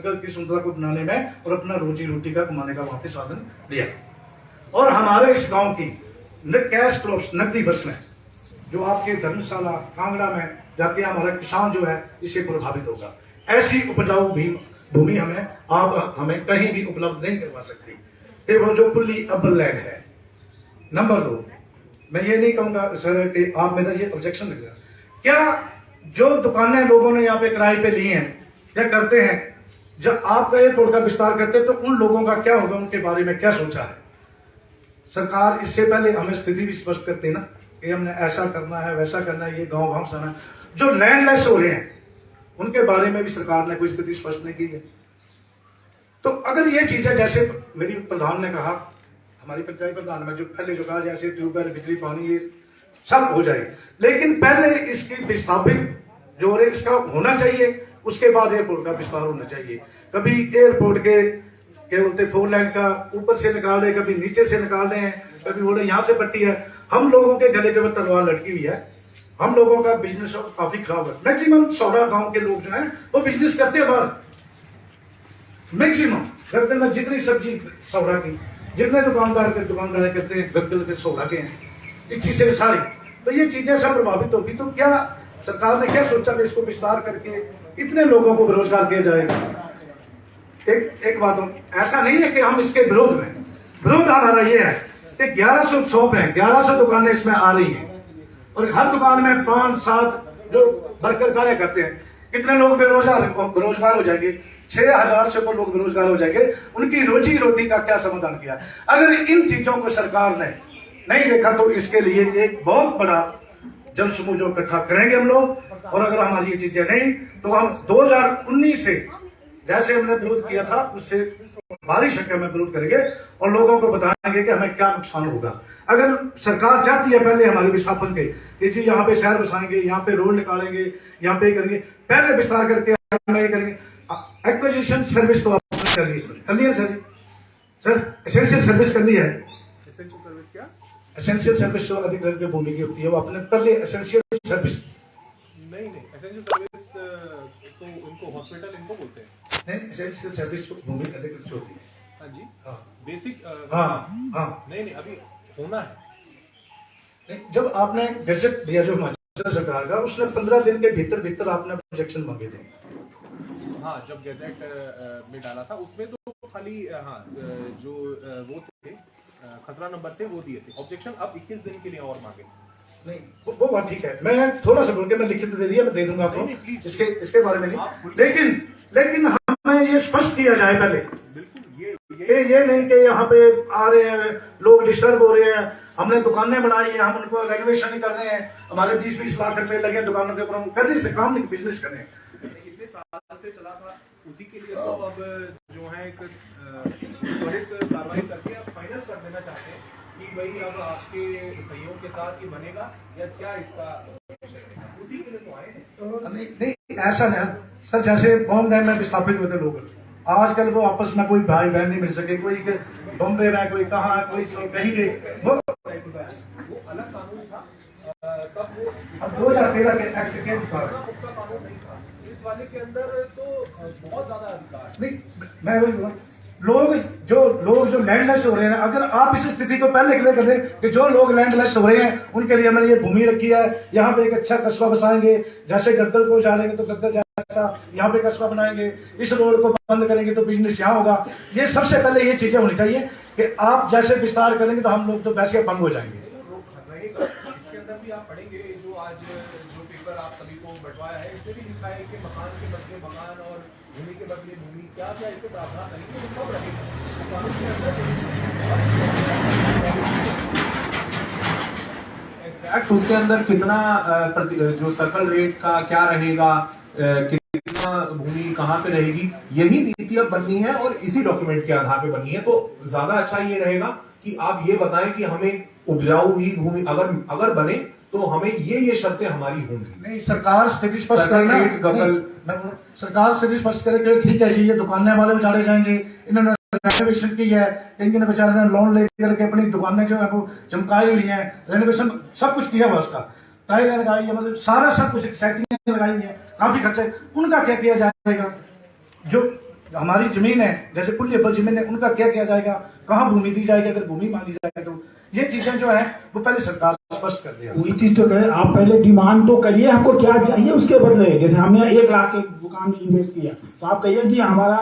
की सुंदरता को बनाने में और अपना रोजी रोटी का कमाने का वहां पे साधन लिया। और हमारे इस गांव की कैश क्रॉप्स नकदी फसलें जो आपके धर्मशाला कांगड़ा में जाके हमारा किसान जो है इससे प्रभावित होगा। ऐसी उपजाऊ भूमि हमें कहीं भी उपलब्ध नहीं करवा सकती। फिर वो जो खुली अब्बल लैंड है। नंबर 2, मैं ये नहीं कहूंगा सर कि आप मेरा ये ऑब्जेक्शन लगेगा, क्या जो दुकानें लोगों ने यहाँ पे किराए पे ली हैं क्या करते हैं, जब आप एयरपोर्ट का विस्तार करते हैं तो उन लोगों का क्या होगा, उनके बारे में क्या सोचा है सरकार? इससे पहले हमें स्थिति भी स्पष्ट करते ना कि हमने ऐसा करना है वैसा करना है, ये गांव गांव जाना है। जो लैंडलेस हो रहे हैं उनके बारे में भी सरकार ने कोई स्थिति स्पष्ट नहीं की है। तो अगर ये चीजें जैसे मेरी प्रधान ने कहा, हमारी पंचायत प्रधान में जो पहले जो कहा जैसे ट्यूबवेल बिजली पानी ये सब हो जाए, लेकिन पहले इसकी विस्थापित जो है इसका होना चाहिए, उसके बाद एयरपोर्ट का विस्तार होना चाहिए। कभी एयरपोर्ट के क्या बोलते 4 लाइन का ऊपर से निकाल रहे, कभी नीचे से निकाल रहे हैं, कभी बोले यहाँ से पट्टी है। हम लोगों के गले के ऊपर तलवार लटकी हुई है। हम लोगों का बिजनेस काफी खराब है। मैक्सिमम सौरा गांव के लोग जो हैं वो बिजनेस करते हैं बाहर। मैक्सिमम गदगल में जितनी सब्जी सौरा की जितने दुकानदार करते हैं गदगल के सौरा के हैं, इसी से सारी। तो ये चीजें सब प्रभावित होगी। तो क्या सरकार ने क्या सोचा कि इसको विस्तार करके इतने लोगों को बेरोजगार किया जाएगा? एक बात ऐसा नहीं है कि हम इसके विरोध में, विरोध हमारा ये है कि 1100 शॉप है, 1100 दुकानें इसमें आ रही हैं और हर दुकान में 5-7 जो वर्कर कार्य करते हैं। कितने लोग बेरोजगार हो जाएंगे? 6000 से ऊपर लोग बेरोजगार हो जाएंगे। उनकी रोजी रोटी का क्या समाधान किया? अगर इन चीजों को सरकार ने नहीं देखा तो इसके लिए एक बहुत बड़ा जन समूह जो इकट्ठा करेंगे हम लोग। और अगर हमारी ये चीजें नहीं तो हम 2019 से जैसे हमने विरोध किया था उससे भारी संख्या में विरोध करेंगे और लोगों को बताएंगे कि हमें क्या नुकसान होगा। अगर सरकार चाहती है पहले हमारे विस्थापन के कि जी यहाँ पे शहर बसाएंगे, यहाँ पे रोड निकालेंगे, यहाँ पे करेंगे, पहले विस्तार करके हम ये करेंगे। एक्विजिशन सर्विस तो आपने कर ली सर एसेंशियल सर्विस कर ली है। एसेंशियल सर्विस क्या? एसेंशियल सर्विस जो अधिग्रहण की भूमि की होती है वो आपने कर ली। एसेंशियल सर्विस नहीं एसेंशियल सर्विस तो उनको हॉस्पिटल इनको बोलते हैं। नहीं, एसेंशियल सर्विस भूमि अधिग्रहण होती है। हाँ जी, हाँ बेसिक। हाँ नहीं अभी होना है। नहीं, जब आपने गजट दिया जो हिमाचल सरकार का, उसने 15 दिन के भीतर आपने प्रोजेक्शन मांगे थे। हाँ, जब गजट में डाला था उसमें तो खाली जो वो थे खसरा नंबर थे वो दिए थे। ऑब्जेक्शन अब 21 दिन के लिए और मांगे। नहीं वो बात ठीक है, मैं थोड़ा सा बोल के मैं लिखित दे दिया, मैं दे दूंगा आपको इसके बारे में नहीं। लेकिन हमें ये स्पष्ट किया जाए पहले, ये नहीं कि यहाँ पे आ रहे हैं लोग डिस्टर्ब हो रहे हैं, हमने दुकानें बनाई हैं, हम उनको रेगुलेशन नहीं कर रहे हैं, हमारे 20-20 लाख रुपए लगे दुकानों के ऊपर, हम कभी से काम नहीं बिजनेस कर रहे हैं। इतने साल से चला था उसी के लिए तो अब जो है एक त्वरित कार्रवाई करके अब फाइनल कर देना चाहते हैं कि भाई अब आपके सहयोग के साथ ही बनेगा या क्या इसका, उसी के लिए तो आए हैं। नहीं ऐसा नहीं सर, जैसे बॉम्ब डैम में विस्थापित हुए थे लोग, आजकल वो आपस में कोई भाई बहन नहीं मिल सके, कोई बॉम्बे में, कोई कहाँ, कोई कहीं गए, वो अलग कानून था तब वो अब 2013 के एक्ट के कानून नहीं था। इस वाले के अंदर तो बहुत ज्यादा अधिकार नहीं। मैं वही बोला, लोग जो लैंडलेस हो रहे हैं, अगर आप इस स्थिति को पहले क्लियर कर दें कि जो लोग लैंडलेस हो रहे हैं उनके लिए मैंने ये भूमि रखी है, यहाँ पे एक अच्छा कस्बा बसाएंगे, जैसे गदगल को उजाड़ेंगे तो गदगल जैसा यहाँ पे कस्बा बनाएंगे, इस रोड को बंद करेंगे तो बिजनेस यहाँ होगा। ये सबसे पहले ये चीजें होनी चाहिए कि आप जैसे विस्तार करेंगे तो हम लोग तो वैसे भंग हो जाएंगे। इसके अंदर भी आप पढ़ेंगे जो आज जो पेपर आप सभी को बंटवाया है, इसमें भी लिखा है कि मकान के बदले मकान और भूमि के बदले भूमि, क्या क्या इसे प्रावधान करेंगे वो सब रहेगा कानून के अंदर। एग्जैक्ट उसके अंदर कितना जो सर्कल रेट का क्या रहेगा, कितना भूमि कहाँ पे रहेगी, यही नीति अब बननी है और इसी डॉक्यूमेंट के आधार पे बननी है। तो ज्यादा अच्छा ये रहेगा कि आप ये बताएं कि हमें उपजाऊ हुई भूमि अगर बने तो हमें ये शर्तें हमारी होंगी। नहीं, सरकार स्थिति स्पष्ट करे, सरकार स्थिति स्पष्ट करे कि ठीक है जी ये दुकानें वाले उजाड़े जाएंगे, इन्होंने रेनोवेशन की है, इनके बेचारे ने लोन लेकर के अपनी दुकानें जो है वो चमकाई हुई है, रेनोवेशन सब कुछ किया हुआ उसका, टाइलें लगाई है, मतलब सारा सब कुछ सेटिंग लगाई है, काफी खर्चे, उनका क्या किया जाएगा? जो हमारी जमीन है, जैसे पुल्यबल जमीन है, उनका क्या किया जाएगा, कहाँ भूमि दी जाएगी, अगर भूमि मांगी जाए तो ये चीजें जो है वो पहले सरकार स्पष्ट कर दिया। वही चीज तो कहे, आप पहले डिमांड तो करिए, हमको क्या चाहिए उसके बदले। जैसे हमने 1 लाख के दुकान में इन्वेस्ट किया, तो आप कहिए कि हमारा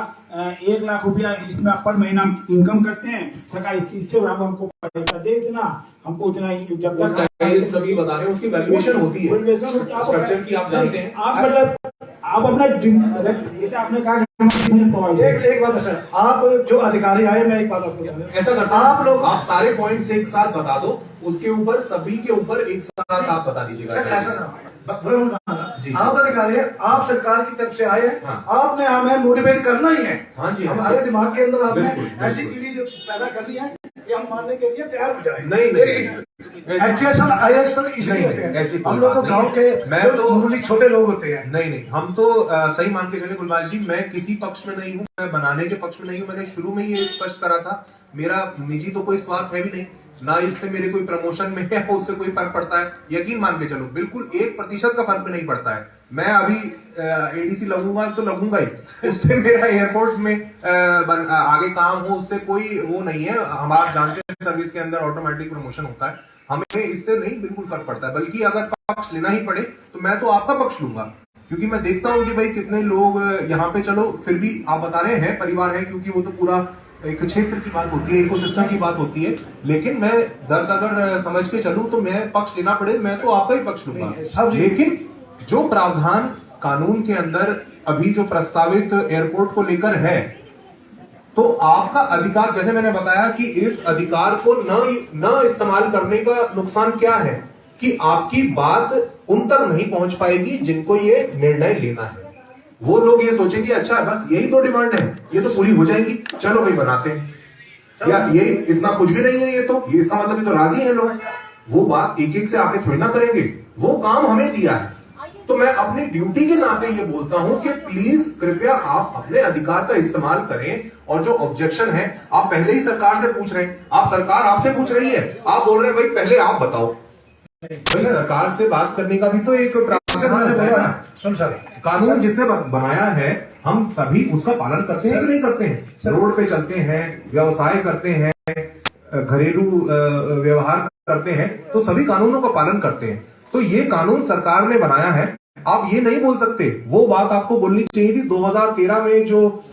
1 लाख रुपया इसमें पर महीना इनकम करते हैं, सरकार इसके बराबर हमको पैसा दे, इतना हमको उतना ही, जब तक सभी बता रहे हैं उसकी वैल्यूएशन होती है, स्ट्रक्चर की आप जानते हैं। आप मतलब आप अपना जैसे आपने कहा एक बात है सर, आप जो अधिकारी आए, मैं एक बात आपको ऐसा करते हैं, आप लोग आप सारे पॉइंट्स एक साथ बता दो, उसके ऊपर सभी के ऊपर एक साथ आप बता दीजिएगा। सर ऐसा ना, आप अधिकारी हैं, आप सरकार की तरफ से आए हैं, हाँ। आपने हमें मोटिवेट करना ही है। हाँ जी, हमारे दिमाग के अंदर आपने बिल्कुल, ऐसी पीढ़ी जो पैदा करनी है कि हम मानने के लिए तैयार हो जाए। नहीं एचएएस आईएएस इसलिए होते हैं, ऐसी हम लोग तो गाँव के मामूली छोटे लोग होते हैं। नहीं, हम तो सही मान के चले गुलबाज जी, मैं किसी पक्ष में नहीं हूँ, मैं बनाने के पक्ष में नहीं हूँ। मैंने शुरू में ही ये स्पष्ट करा था, मेरा निजी तो कोई स्वार्थ है भी नहीं, ना इससे मेरे कोई प्रमोशन में है उससे कोई फर्क पड़ता है। यकीन मान के चलो, बिल्कुल 1% का फर्क नहीं पड़ता है। मैं अभी एडीसी लगूंगा तो लगूंगा ही, उससे मेरा एयरपोर्ट में आगे काम हो उससे कोई वो नहीं है। हमारा जानते हैं सर्विस के अंदर ऑटोमेटिक प्रमोशन होता है, हमें इससे नहीं बिल्कुल फर्क पड़ता है। बल्कि अगर पक्ष लेना ही पड़े तो मैं तो आपका पक्ष लूंगा, क्योंकि मैं देखता हूं कि भाई कितने लोग यहाँ पे, चलो फिर भी आप बता रहे हैं परिवार है, क्योंकि वो तो पूरा एक क्षेत्र की बात होती है, इकोसिस्टम की बात होती है। लेकिन मैं दर्द अगर समझ के चलूं तो मैं पक्ष लेना पड़े मैं तो आपका ही पक्ष लूंगा। लेकिन जो प्रावधान कानून के अंदर अभी जो प्रस्तावित एयरपोर्ट को लेकर है, तो आपका अधिकार, जैसे मैंने बताया कि इस अधिकार को न इस्तेमाल करने का नुकसान क्या है कि आपकी बात उन तक नहीं पहुंच पाएगी जिनको ये निर्णय लेना है। वो लोग ये सोचेंगे अच्छा बस यही तो डिमांड है, ये तो पूरी हो जाएगी, चलो भाई बनाते हैं, या ये इतना कुछ भी नहीं है, ये तो ये इसका मतलब ये तो राजी है लोग। वो बात एक एक से आके थोड़ी ना करेंगे, वो काम हमें दिया है। तो मैं अपनी ड्यूटी के नाते ये बोलता हूं कि प्लीज कृपया आप अपने अधिकार का इस्तेमाल करें, और जो ऑब्जेक्शन है आप पहले ही सरकार से पूछ रहे हैं, आप सरकार आपसे पूछ रही है, आप बोल रहे हैं भाई पहले आप बताओ। भाई सरकार से बात करने का भी तो एक प्रावधान है ना। सुन सर, कानून जिसने बनाया है हम सभी उसका पालन करते हैं कि नहीं करते हैं? रोड पे चलते हैं, व्यवसाय करते हैं, घरेलू व्यवहार करते हैं, तो सभी कानूनों का पालन करते हैं। तो ये कानून सरकार ने बनाया है, आप ये नहीं बोल सकते। वो बात आपको बोलनी चाहिए थी 2013 में जो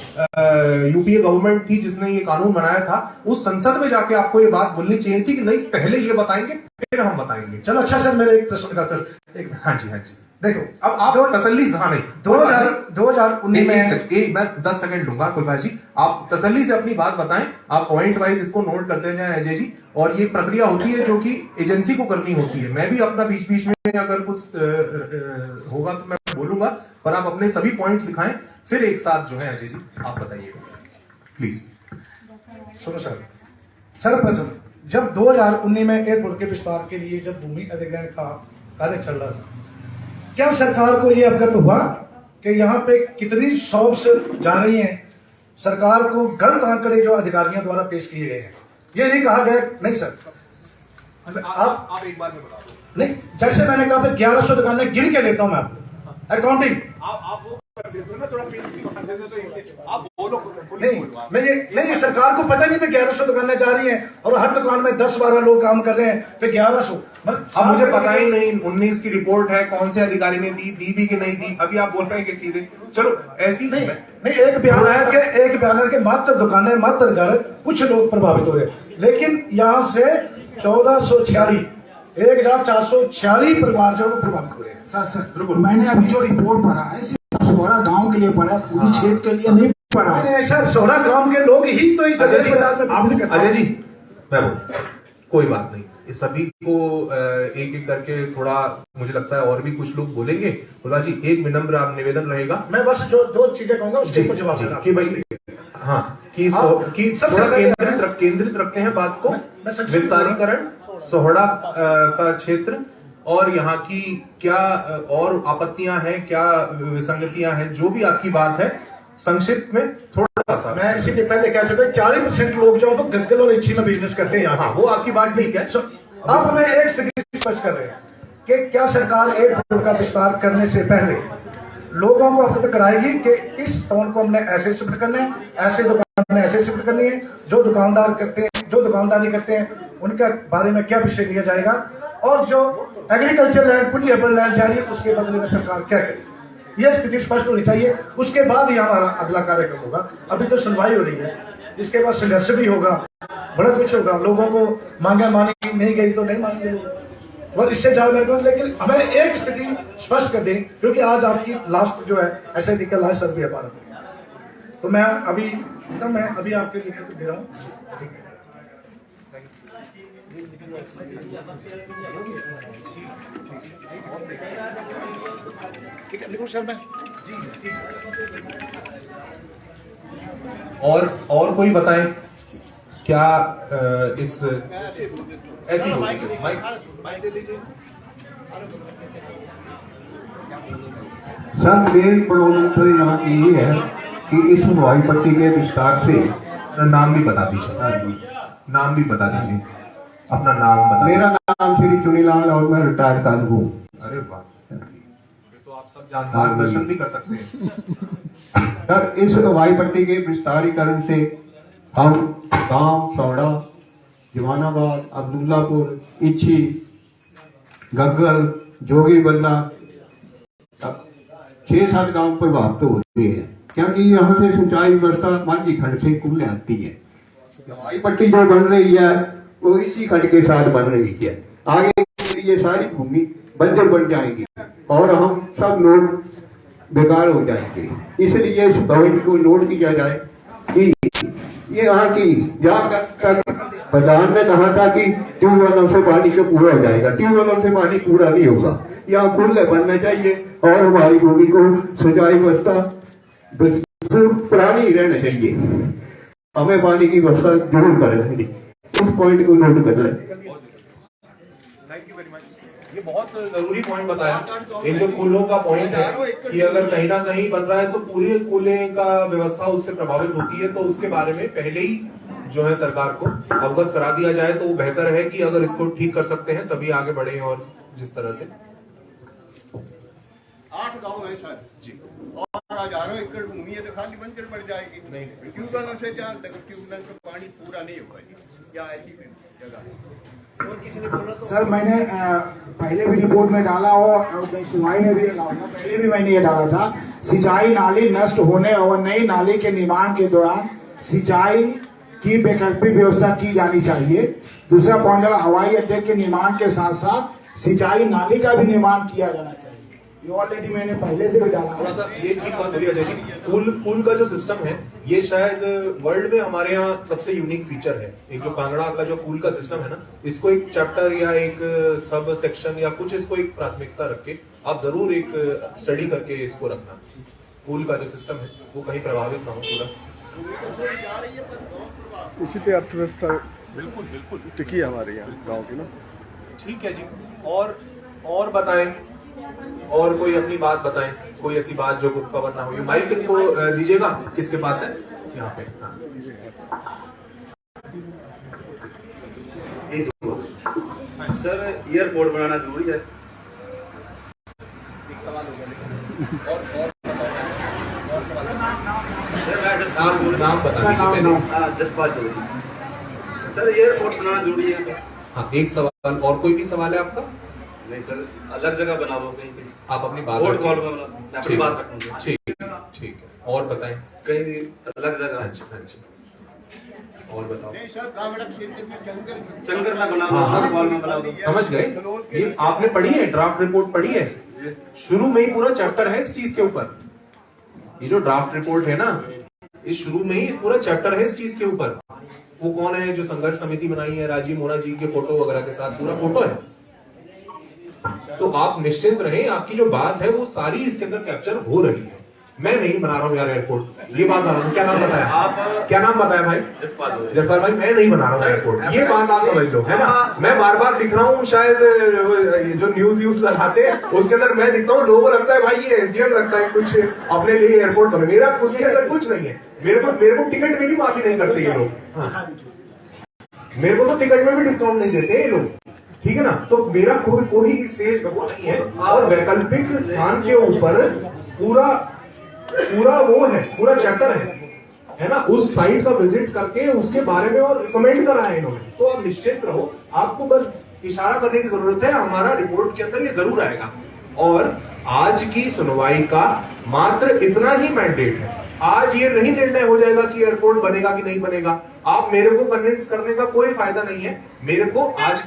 यूपीए गवर्नमेंट थी जिसने ये कानून बनाया था, उस संसद में जाके आपको ये बात बोलनी चाहिए थी कि नहीं पहले ये बताएंगे फिर हम बताएंगे। चलो अच्छा सर, मेरे एक प्रश्न का उत्तर। हाँ जी देखो, अब आप तसल्ली, हाँ नहीं 2019 में मैं 10 सेकंड लूंगा कुलभाई जी, आप तसल्ली से अपनी बात बताएं, आप पॉइंट वाइज इसको नोट करते जाएं अजय जी। और ये प्रक्रिया होती है जो कि एजेंसी को करनी होती है। मैं भी अपना बीच बीच में अगर कुछ होगा तो मैं बोलूंगा, पर आप अपने सभी पॉइंट्स दिखाएं, फिर एक साथ जो है अजय जी आप बताइएगा प्लीज। सुनो सर, सर्वप्रथम जब 2019 में एयरपोर्ट के विस्तार के लिए जब भूमि अधिग्रहण का कार्य चल रहा था, क्या सरकार को यह अवगत हुआ कि यहाँ पे कितनी शॉप्स जा रही हैं? सरकार को गलत आंकड़े जो अधिकारियों द्वारा पेश किए गए हैं, ये नहीं कहा गया। नहीं सर, आप एक बार में बता दो। नहीं, जैसे मैंने कहा 1100 दुकानें गिन के लेता हूं मैं आपको, अकाउंटिंग। आप वो कर देते हो ना, थोड़ा पेंसिल बना देते हो, तो इसलिए आप बोलो। नहीं, सरकार को पता नहीं पे 1100 दुकानें जा रही हैं और हर दुकान में 10-12 लोग काम कर रहे हैं, पे 1100। अब मुझे पता ही नहीं 19 की रिपोर्ट है, कौन से अधिकारी ने दी भी कि नहीं दी। अभी आप बोल रहे हैं कि सीधे चलो ऐसी नहीं, एक बयान है कि मात्र दुकानें, मात्र घर, कुछ लोग प्रभावित हो रहे हैं। लेकिन यहाँ से 1446 परिवार जो प्रभावित हो रहे हैं। सर मैंने अभी जो रिपोर्ट पढ़ा है सोहरा गांव के लिए पढ़ा, पूरी क्षेत्र के लिए नहीं पढ़ा है। सर सोहरा गांव के लोग ही तो अजय जी मैं कोई बात नहीं, इस सभी को एक एक करके थोड़ा मुझे लगता है और भी कुछ लोग बोलेंगे। बोला जी एक विनम्र आप निवेदन रहेगा, मैं बस जो 2 चीजें कहूंगा उसके कुछ जवाब देना कि भाई हाँ कि थोड़ा केंद्रित रखते हैं बात को। विस्तारीकरण, सोहरा का क्षेत्र और यहाँ की क्या और आपत्तियां हैं, क्या विसंगतियां हैं, जो भी आपकी बात है संक्षिप्त में थोड़ा सा। मैं इसी के पहले कह चुका 40% लोग जो है गग्गल और इच्छी में बिजनेस करते हैं। हाँ वो आपकी बात ठीक है। अब हमें एक स्थिति स्पष्ट कर रहे हैं कि क्या सरकार एयरपोर्ट का विस्तार करने से पहले लोगों को अवगत कराएगी कि इस टोन को हमने ऐसे शिफ्ट करना है, ऐसे दुकान में ऐसे शिफ्ट करनी है, जो दुकानदार करते हैं, जो दुकानदारी करते हैं उनके बारे में क्या विषय दिया जाएगा, और जो एग्रीकल्चर लैंड पूरी अर्बन लैंड जा रही है उसके बदले में सरकार क्या करेगी, यह स्थिति स्पष्ट होनी चाहिए। उसके बाद ही हमारा अगला कार्यक्रम होगा। अभी तो सुनवाई हो रही है, इसके बाद संघर्ष भी होगा, बड़ा कुछ होगा। लोगों को मांगे मानी नहीं गई तो नहीं मांगे और इससे ज्यादा मेरे को, लेकिन हमें एक स्थिति स्पष्ट कर दें, क्योंकि आज आपकी लास्ट जो है ऐसे दिक्कत लास्ट सर्वे है भारत में। तो मैं अभी आपके लिखित दे रहा हूँ। ठीक है, ठीक है, लिखो सर मैं। और कोई बताएं क्या इस ऐसी होगी माइक दे दीजिए। सर मेन प्रॉब्लम तो यहाँ की ये है कि इस हवाई पट्टी के विस्तार से नाम भी बता दीजिए, नाम भी बता दीजिए, अपना नाम बता। मेरा नाम श्री चुनीलाल और मैं रिटायर्ड कानून हूँ। अरे वाह, तो आप सब जानकार दर्शन भी कर सकते हैं। सर इस हवाई पट्टी के विस्तारीकरण से हम गांव सौड़ा, जवानाबाद, अब्दुल्लापुर, इच्छी, गग्गल, जोगी बल्ला 6-7 गांव प्रभावित हो रहे हैं, क्योंकि यहाँ से सिंचाई व्यवस्था मांझी खंड से कुल आती है। हवाई पट्टी जो बन रही है वो इसी खंड के साथ बन रही है। आगे के लिए सारी भूमि बंजर बन जाएगी और हम सब नोट बेकार हो जाएंगे। इसलिए इस पॉइंट को नोट किया जाए कि ये यहाँ की जाकर प्रधान ने कहा था कि ट्यूबवेलों से पानी तो पूरा हो जाएगा, ट्यूबवेलों से पानी पूरा नहीं होगा। यहाँ खुले बनना चाहिए और हमारी भूमि को सिंचाई व्यवस्था पुरानी रहना चाहिए। हमें पानी की व्यवस्था जरूर करें, इस पॉइंट को नोट कर लें। Thank you very much. ये बहुत जरूरी पॉइंट बताया। एक जो पुलों का पॉइंट है कि अगर कहीं ना कहीं बन रहा है तो पूरे पुले का व्यवस्था उससे प्रभावित होती है, तो उसके बारे में पहले ही जो है सरकार को अवगत करा दिया जाए तो वो बेहतर है कि अगर इसको ठीक कर सकते हैं तभी आगे बढ़े। और जिस तरह से 8 गांव है सर जी, और हजारों एकड़ भूमि है तो खाली बंजर पड़ जाएगी। नहीं, ट्यूबवेलों से जहाँ तक ट्यूबवेल से पानी पूरा नहीं होगा जी, या ऐसी जगह। और किसी ने बोला तो सर मैंने पहले भी रिपोर्ट में डाला और सुनवाई में भी डाला, पहले भी मैंने ये डाला था, सिंचाई नाली नष्ट होने और नई नाली के निर्माण के दौरान सिंचाई की वैकल्पिक व्यवस्था की जानी चाहिए। दूसरा पॉइंट, हवाई अड्डे के निर्माण के साथ साथ सिंचाई नाली का भी निर्माण किया जाना चाहिए। ये ऑलरेडी मैंने पहले से भी डाला। थोड़ा सा ये ठीक बात बोली अजय जी, पुल का जो सिस्टम है ये शायद वर्ल्ड में हमारे यहाँ सबसे यूनिक फीचर है। एक जो कांगड़ा का जो पुल का सिस्टम है ना, इसको एक चैप्टर या एक सब सेक्शन या कुछ इसको एक प्राथमिकता रख के आप जरूर एक स्टडी करके इसको रखना। पुल का जो सिस्टम है वो कहीं प्रभावित ना हो पूरा। इसी पे अर्थव्यवस्था बिल्कुल बिल्कुल टिकी है हमारे यहाँ गांव की ना। ठीक है जी। और बताएं, और कोई अपनी बात बताएं, कोई ऐसी बात जो कवर ना हुई। माइक इनको दीजिएगा, किसके पास है यहाँ पे। हाँ। सर एयरपोर्ट बनाना जरूरी है। एक सवाल हो गया और सर मैं जसपाल नाम बता। जसपाल चौधरी। सर एयरपोर्ट बनाना जरूरी है। हाँ, एक सवाल और कोई भी सवाल है आपका? नहीं सर, अलग जगह बनाओ कहीं पे। आप अपनी बात बोर्ड रखिए। कॉल में मैं अपनी बात रखूंगा। ठीक ठीक है। और बताएं कहीं अलग जगह। हाँ जी, हाँ जी। और बताओ। नहीं सर, कांगड़ा क्षेत्र में चंगर में बना हाँ, हाँ। कॉल में बना दो। समझ गए। ये आपने पढ़ी है, ड्राफ्ट रिपोर्ट पढ़ी है? शुरू में ही पूरा चैप्टर है इस चीज के ऊपर। ये जो ड्राफ्ट रिपोर्ट है ना, ये शुरू में ही पूरा चैप्टर है इस चीज के ऊपर। वो कौन है जो संघर्ष समिति बनाई है, राजीव मोना जी के फोटो वगैरह के साथ पूरा फोटो है। तो आप निश्चिंत रहें, आपकी जो बात है वो सारी इसके अंदर कैप्चर हो रही है। मैं नहीं बना रहा हूँ यार एयरपोर्ट, ये बात बना रहा हूँ। क्या नाम बताया? आप क्या नाम बताया भाई? जसपाल भाई, मैं नहीं बना रहा हूँ एयरपोर्ट, ये बात आप समझ लो, है ना। मैं बार बार दिख रहा हूँ, शायद जो न्यूज लगाते उसके अंदर मैं दिखता हूँ, लोगों को लगता है भाई ये एसडीएम लगता है कुछ अपने लिए एयरपोर्ट बने। मेरा उसके अंदर कुछ नहीं है। मेरे को टिकट में भी माफी नहीं करते ये लोग। मेरे को तो टिकट में भी डिस्काउंट नहीं देते ये लोग, ठीक है ना। तो मेरा कोई स्टेज वो नहीं है। और वैकल्पिक स्थान के ऊपर पूरा पूरा वो है, पूरा चैप्टर है ना, उस साइट का विजिट करके उसके बारे में और रिकमेंड करा है इन्होंने। तो आप निश्चित रहो, आपको बस इशारा करने की जरूरत है, हमारा रिपोर्ट के अंदर ये जरूर आएगा। और आज की सुनवाई का मात्र इतना ही मैंडेट है। आज ये नहीं निर्णय हो जाएगा कि एयरपोर्ट बनेगा कि नहीं बनेगा। आप मेरे को कन्विंस करने का कोई फायदा नहीं है। मेरे को आज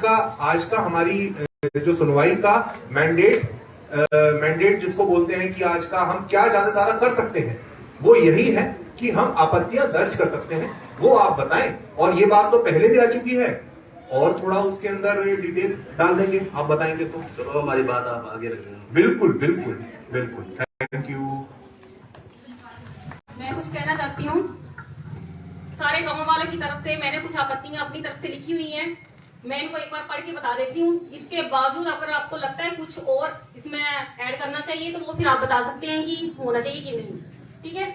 का हमारी जो सुनवाई का मैंडेट जिसको बोलते हैं कि आज का हम क्या ज्यादा से ज्यादा कर सकते हैं, वो यही है कि हम आपत्तियां दर्ज कर सकते हैं, वो आप बताएं। और ये बात तो पहले भी आ चुकी है, और थोड़ा उसके अंदर डिटेल डाल देंगे, आप बताएंगे तो। चलो हमारी बात आप आगे रख लेना। बिल्कुल बिल्कुल बिल्कुल, थैंक यू। मैं कुछ कहना चाहती हूँ। सारे गांव वालों की तरफ से मैंने कुछ आपत्तियां अपनी तरफ से लिखी हुई हैं, मैं इनको एक बार पढ़ के बता देती हूँ। इसके बावजूद अगर आपको लगता है कुछ और इसमें ऐड करना चाहिए तो वो फिर आप बता सकते हैं कि होना चाहिए कि नहीं, ठीक है।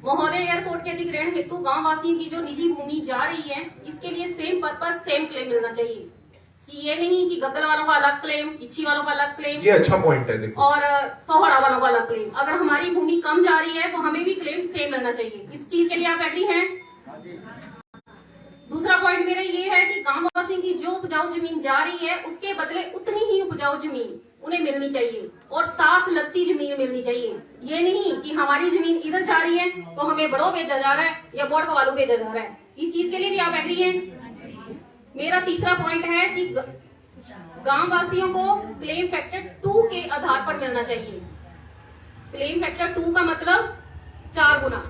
महोदय, एयरपोर्ट के अधिग्रहण हेतु गांव वासियों की जो निजी भूमि जा रही है, इसके लिए सेम पर्पस सेम क्लेम मिलना चाहिए, कि ये नहीं कि गद्दर वालों का अलग क्लेम, इच्छी वालों का अलग क्लेम, ये अच्छा पॉइंट है, देखो, और सोहड़ा वालों का अलग क्लेम। अगर हमारी भूमि कम जा रही है तो हमें भी क्लेम सेम मिलना चाहिए। इस चीज के लिए आप एग्री हैं? दूसरा पॉइंट मेरा ये है कि गांव वासियों की जो उपजाऊ जमीन जा रही है उसके बदले उतनी ही उपजाऊ जमीन उन्हें मिलनी चाहिए, और साथ लगती जमीन मिलनी चाहिए। ये नहीं कि हमारी जमीन इधर जा रही है तो हमें बड़ो भेजा जा रहा है या बोर्ड का वालू भेजा जा रहा है। इस चीज के लिए भी आप एग्री हैं? मेरा तीसरा पॉइंट है कि गांव वासियों को क्लेम फैक्टर 2 के आधार पर मिलना चाहिए। क्लेम फैक्टर 2 का मतलब 4 गुना,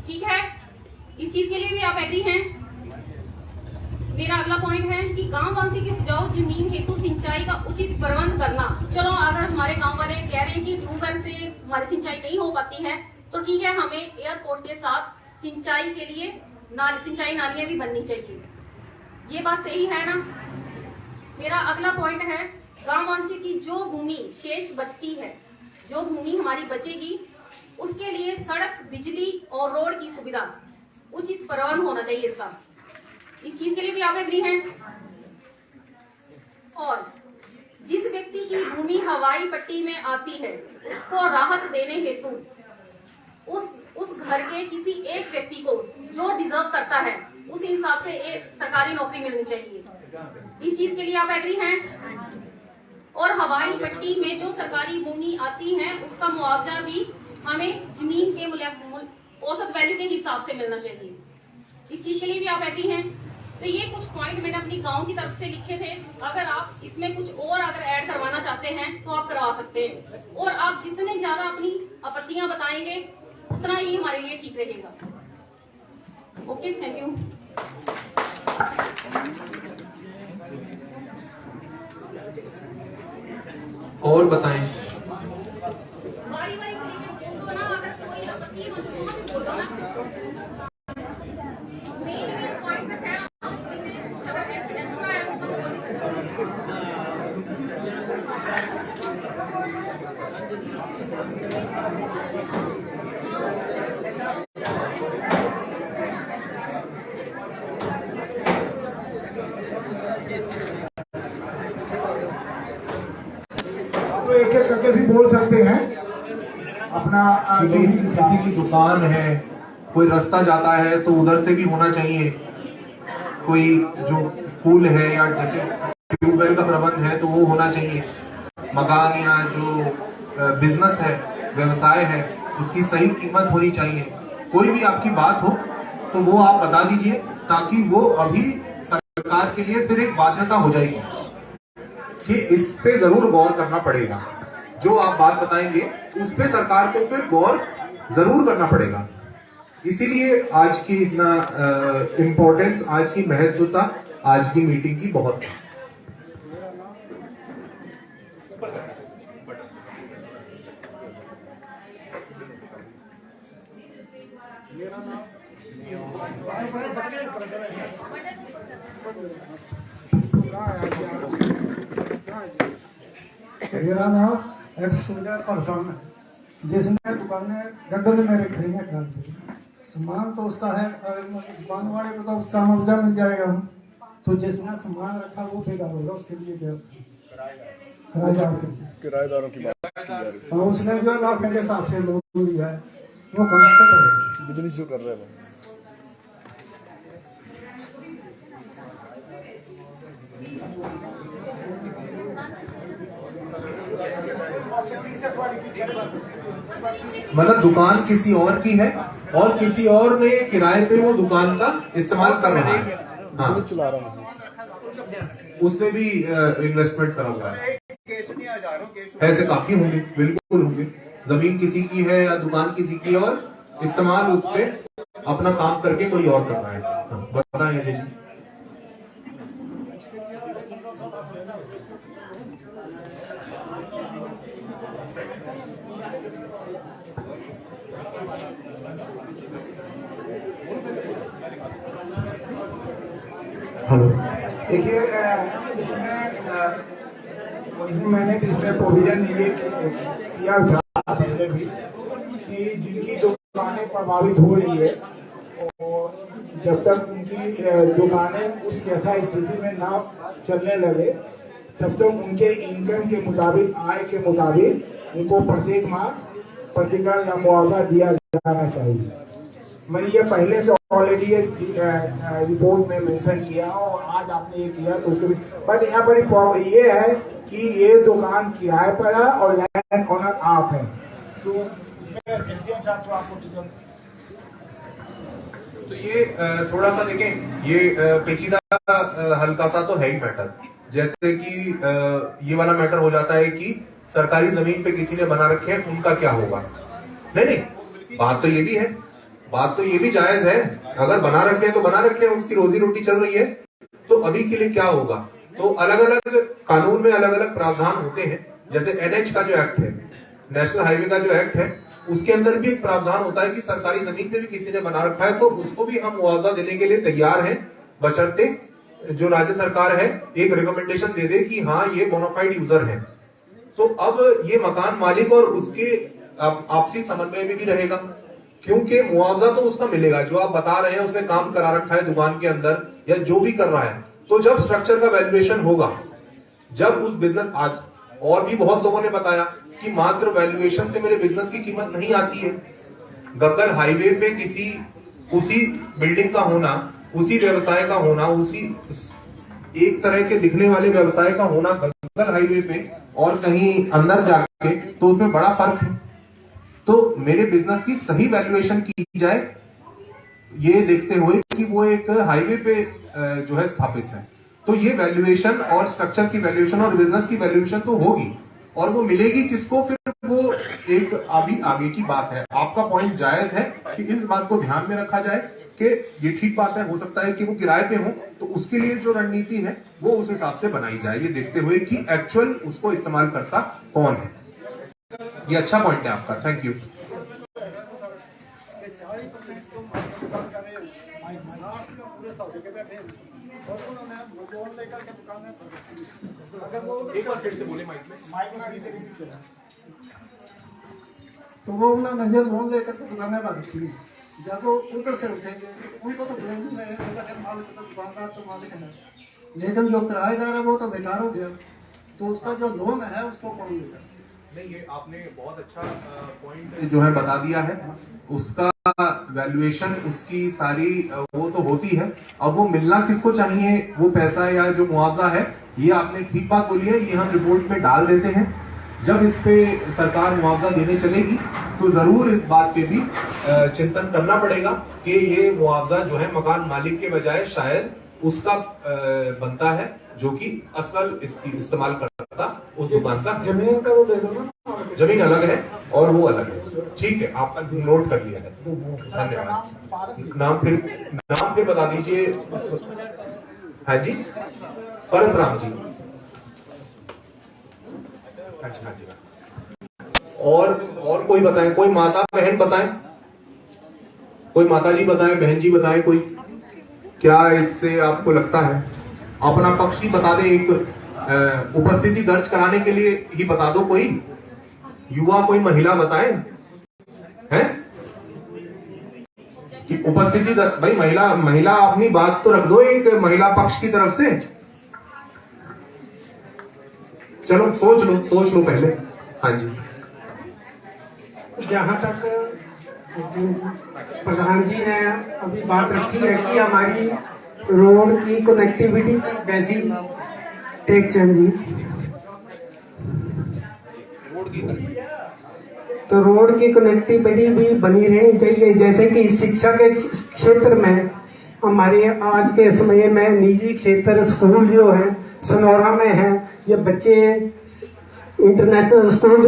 ठीक है। इस चीज के लिए भी आप एग्री हैं? मेरा अगला पॉइंट है कि गांव वासी की उपजाऊ जमीन हेतु सिंचाई का उचित प्रबंध करना। चलो, अगर हमारे गांव वाले कह रहे हैं कि ट्यूबवेल से हमारी सिंचाई नहीं हो पाती है तो ठीक है, हमें एयरपोर्ट के साथ सिंचाई के लिए सिंचाई नालियां भी बननी चाहिए। ये बात सही है ना? मेरा अगला पॉइंट है, गांव वासी की जो भूमि शेष बचती है, जो भूमि हमारी बचेगी, उसके लिए सड़क, बिजली और रोड की सुविधा उचित प्रबंध होना चाहिए इसका। इस चीज के लिए भी आप एग्री हैं? और जिस व्यक्ति की भूमि हवाई पट्टी में आती है उसको राहत देने हेतु उस घर के किसी एक व्यक्ति को जो डिजर्व करता है उस हिसाब से एक सरकारी नौकरी मिलनी चाहिए। इस चीज के लिए आप एग्री हैं? और हवाई पट्टी में जो सरकारी भूमि आती है उसका मुआवजा भी हमें जमीन के औसत वैल्यू के हिसाब से मिलना चाहिए। इस चीज के लिए भी आप एग्री हैं? तो ये कुछ पॉइंट मैंने अपनी गांव की तरफ से लिखे थे। अगर आप इसमें कुछ और अगर ऐड करवाना चाहते हैं तो आप करवा सकते हैं, और आप जितने ज्यादा अपनी आपत्तियां बताएंगे उतना ही हमारे लिए ठीक रहेगा। Okay, thank you. और बताएं। बारी बारी बोल दो ना, अगर कोई आपत्ति है तो बोल दो ना। मेन पॉइंट पे है, अगर एक्स्ट्रा है तो बोल दीजिए। तो एक एक करके भी बोल सकते हैं अपना। किसी की दुकान है, कोई रास्ता जाता है तो उधर से भी होना चाहिए। कोई जो पुल है या जैसे ट्यूबवेल का प्रबंध है तो वो होना चाहिए। मकान या जो बिजनेस है, व्यवसाय है, उसकी सही कीमत होनी चाहिए। कोई भी आपकी बात हो तो वो आप बता दीजिए, ताकि वो अभी सरकार के लिए फिर एक बाध्यता हो जाएगी कि इस पे जरूर गौर करना पड़ेगा। जो आप बात बताएंगे उस पे सरकार को फिर गौर जरूर करना पड़ेगा। इसीलिए आज की इतना इम्पोर्टेंस, आज की महत्वता आज की मीटिंग की बहुत है। मेरा नाम एक्स पर्सन है, जिसने दुकानें जंगल में रखी है। सामान तो उसका है, दुकान वाले को तो उसका मुआवजा मिल जाएगा, तो जिसने सामान रखा वो बेकार होगा, उसके लिए किराया किराएदारों की बात की जा रही और उसने जो लाख के हिसाब से लोन लिया है वो कहाँ से करेगा? है बिजनेस जो कर रहे हैं मतलब दुकान किसी और की है और किसी और ने किराए पे वो दुकान का इस्तेमाल कर रहा है। हाँ, बिजनेस चला रहा हूँ उसने भी इन्वेस्टमेंट करा हुआ है। केस नहीं, हजारों केस ऐसे काफी होंगे, बिल्कुल होंगे। जमीन किसी की है या दुकान किसी की है और इस्तेमाल उस पे अपना काम करके कोई और कर रहा है। हाँ, बताएं अजय जी। हेलो, देखिए इसमें मैंने इसमें प्रोविजन ये किया था पहले भी कि जिनकी दुकानें प्रभावित हो रही है और जब तक उनकी दुकानें उस यथा स्थिति में ना चलने लगे तब तक उनके इनकम के मुताबिक, आय के मुताबिक उनको प्रत्येक माह प्रतिकर या मुआवजा दिया जाना चाहिए। मैंने ये पहले से ऑलरेडी रिपोर्ट में मेंशन किया और आज आपने ये किया तो उसको भी, बट यहाँ पर ये है कि ये दुकान किराए पर है और लैंड ऑनर आप है, तो इसमें एसडीएम साहब तो आपको डिटेल। तो ये थोड़ा सा देखें, ये पेचीदा हल्का सा तो है ही मैटर। जैसे कि ये वाला मैटर हो जाता है कि सरकारी जमीन पे किसी ने बना रखे हैं, उनका क्या होगा। नहीं, बात तो ये भी है, बात तो ये भी जायज है। अगर बना रखे हैं तो बना रखे हैं, उसकी रोजी रोटी चल रही है, तो अभी के लिए क्या होगा। तो अलग अलग कानून में अलग अलग प्रावधान होते हैं। जैसे एनएच का जो एक्ट है, नेशनल हाईवे का जो एक्ट है, उसके अंदर भी एक प्रावधान होता है कि सरकारी जमीन पे भी किसी ने बना रखा है तो उसको भी हम मुआवजा देने के लिए तैयार हैं, बशर्ते जो राज्य सरकार है एक रिकमेंडेशन दे दे कि हाँ ये बोनाफाइड यूजर है। तो अब ये मकान मालिक और उसके आपसी समन्वय में भी रहेगा, क्योंकि मुआवजा तो उसका मिलेगा जो आप बता रहे हैं, उसने काम करा रखा है दुकान के अंदर या जो भी कर रहा है। तो जब स्ट्रक्चर का वैल्यूएशन होगा, जब उस बिजनेस, आज और भी बहुत लोगों ने बताया कि मात्र वैल्यूएशन से मेरे बिजनेस की कीमत नहीं आती है। गग्गल हाईवे पे किसी उसी बिल्डिंग का होना, उसी व्यवसाय का होना, उसी एक तरह के दिखने वाले व्यवसाय का होना गग्गल हाईवे पे और कहीं अंदर जाके, तो उसमें बड़ा फर्क है। तो मेरे बिजनेस की सही वैल्यूएशन की जाए, ये देखते हुए कि वो एक हाईवे पे जो है स्थापित है। तो ये वैल्यूएशन और स्ट्रक्चर की वैल्यूएशन और बिजनेस की वैल्यूएशन तो होगी, और वो मिलेगी किसको, फिर वो एक अभी आगे की बात है। आपका पॉइंट जायज है कि इस बात को ध्यान में रखा जाए कि ये ठीक बात है, हो सकता है कि वो किराए पे हो, तो उसके लिए जो रणनीति है वो उस हिसाब से बनाई जाए, ये देखते हुए कि एक्चुअल उसको इस्तेमाल करता कौन है। ये अच्छा पॉइंट है आपका, थैंक यू। एक बार फिर से बोले माइक में। तो वो अपना नजर लोन लेकर के दुकानें बांधती है, जब वो उधर से उठेंगे उनको तो ब्लेम नहीं है, उनका जब मालिक तो दुकानदार तो मालिक है, लेकिन जो किराएदार है वो तो बेकार हो गया, तो उसका जो लोन है उसको कौन लेगा। नहीं, ये आपने बहुत अच्छा पॉइंट जो है बता दिया है। उसका वैल्यूएशन, उसकी सारी वो तो होती है, अब वो मिलना किसको चाहिए, वो पैसा या जो मुआवजा है, ये आपने ठीक बात बोली है, ये हम रिपोर्ट में डाल देते हैं। जब इस पे सरकार मुआवजा देने चलेगी तो जरूर इस बात पे भी चिंतन करना पड़ेगा कि ये मुआवजा जो है मकान मालिक के बजाय शायद उसका बनता है जो कि असल इस्तेमाल करता उस दुकान का। जमीन का वो दे दो ना, जमीन अलग है और वो अलग है, ठीक है, आपका नोट कर लिया है, धन्यवाद। नाम फिर बता दीजिए। हाँ जी, परसराम जी। अच्छा जी, और कोई बताएं, कोई माता बहन बताएं, कोई माता जी बताएं, बहन जी बताएं, कोई क्या इससे आपको लगता है। अपना पक्ष ही बता दें, एक उपस्थिति दर्ज कराने के लिए ही बता दो, कोई युवा, कोई महिला बताएं हैं कि उपस्थिति भाई महिला अपनी बात तो रख दो एक महिला पक्ष की तरफ से। चलो सोच लो पहले। हाँ जी, जहाँ तक प्रधान जी ने अभी बात रखी है कि हमारी रोड की कनेक्टिविटी वैसी टेक चंद जी, तो रोड की कनेक्टिविटी भी बनी रहनी चाहिए। जैसे कि शिक्षा के क्षेत्र में हमारे आज के समय में निजी क्षेत्र स्कूल जो है सनौरा में है, ये बच्चे इंटरनेशनल स्कूल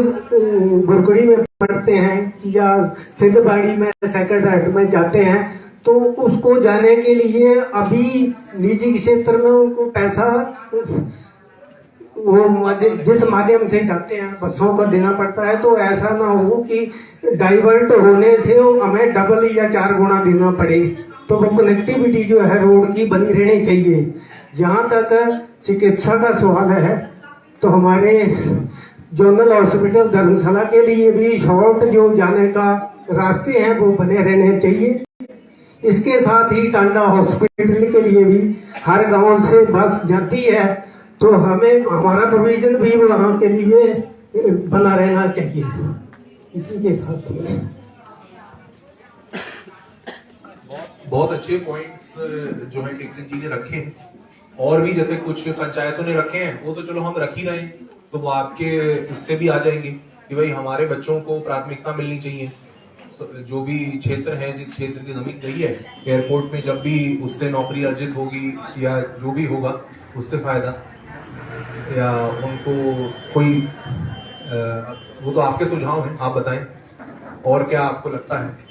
गुरकुड़ी में पढ़ते हैं या सिद्धबाड़ी में सेक्रेट हार्ट में जाते हैं, तो उसको जाने के लिए अभी निजी क्षेत्र में उनको पैसा वो जिस माध्यम से जाते हैं बसों को देना पड़ता है। तो ऐसा ना हो कि डाइवर्ट होने से हमें डबल या 4 गुना देना पड़े। तो वो कनेक्टिविटी जो है रोड की बनी रहनी चाहिए। जहाँ तक चिकित्सा का सवाल है, तो हमारे जोनल हॉस्पिटल धर्मशाला के लिए भी शॉर्ट जो जाने का रास्ते हैं वो बने रहने चाहिए। इसके साथ ही टांडा हॉस्पिटल के लिए भी हर गांव से बस जाती है, तो हमें हमारा प्रोविजन भी वहाँ के लिए बना रहना चाहिए। इसी के साथ बहुत अच्छे पॉइंट्स जो है टेकचंद जी ने रखे हैं, और भी जैसे कुछ पंचायतों ने रखे हैं, वो तो चलो हम रख ही रहे हैं, तो वो आपके उससे भी आ जाएंगे कि भाई हमारे बच्चों को प्राथमिकता मिलनी चाहिए। जो भी क्षेत्र है, जिस क्षेत्र की जमीन गई है एयरपोर्ट में, जब भी उससे नौकरी अर्जित होगी या जो भी होगा उससे फायदा, या उनको कोई वो तो आपके सुझाव हैं, आप बताएं और क्या आपको लगता है।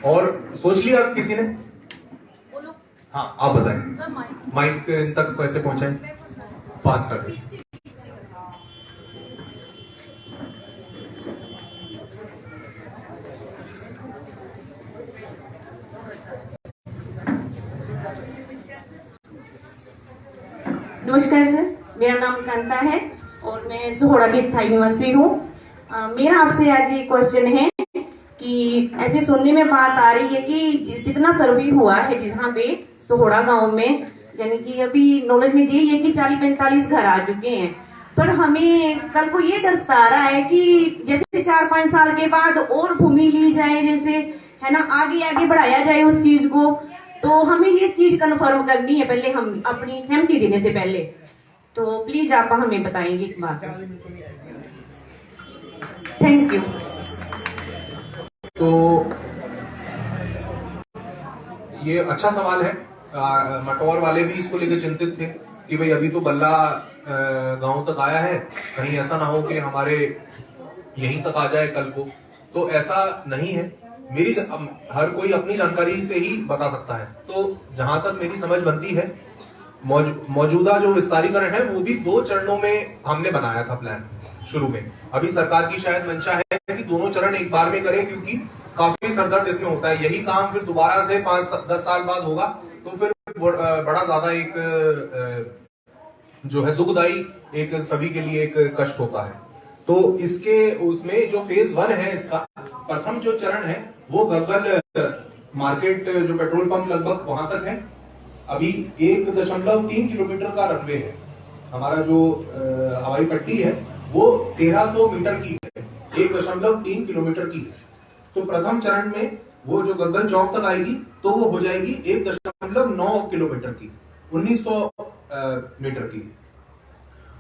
और सोच लिया किसी ने? बोलो। हाँ, आप बताएं। सर, माइक इन तक कैसे पहुंचाएं? पास कर दें। नमस्कार सर, मेरा नाम कांता है और मैं सोहड़ा की स्थायी निवासी हूँ। मेरा आपसे आज ये क्वेश्चन है कि ऐसे सुनने में बात आ रही है कि जितना सर्वे हुआ है जहाँ पे सोहड़ा गांव में, यानी कि अभी नॉलेज में यही है कि 40-45 घर आ चुके हैं, पर हमें कल को ये डर सता रहा है कि जैसे 4-5 साल के बाद और भूमि ली जाए, जैसे है ना, आगे आगे बढ़ाया जाए उस चीज को। तो हमें ये चीज कन्फर्म करनी है पहले, हम अपनी सहमति देने से पहले। तो प्लीज आप हमें बताएंगे एक बात। Thank you. तो ये अच्छा सवाल है। मटौर वाले भी इसको लेकर चिंतित थे कि भाई अभी तो बल्ला गांव तक आया है, कहीं ऐसा ना हो कि हमारे यहीं तक आ जाए कल को। तो ऐसा नहीं है। मेरी हर कोई अपनी जानकारी से ही बता सकता है। तो जहां तक मेरी समझ बनती है, मौजूदा जो विस्तारीकरण है वो भी 2 चरणों में हमने बनाया था प्लान शुरू में। अभी सरकार की शायद मंशा है कि दोनों चरण एक बार में करें, क्योंकि काफी सरदर्द इसमें होता है। यही काम फिर दोबारा से 5-10 साल बाद होगा तो फिर बड़ा ज्यादा एक जो है दुखदाई एक सभी के लिए एक कष्ट होता है। तो इसके उसमें जो फेज 1 है, इसका प्रथम जो चरण है वो गग्गल मार्केट जो पेट्रोल पंप लगभग वहां तक है। अभी 1.3 किलोमीटर का रनवे है। हमारा जो हवाई पट्टी है वो 1300 मीटर की है, 1.3 किलोमीटर की है। तो प्रथम चरण में वो जो गग्गल चौक तक आएगी तो वो हो जाएगी 1.9 किलोमीटर की, 1900 मीटर की।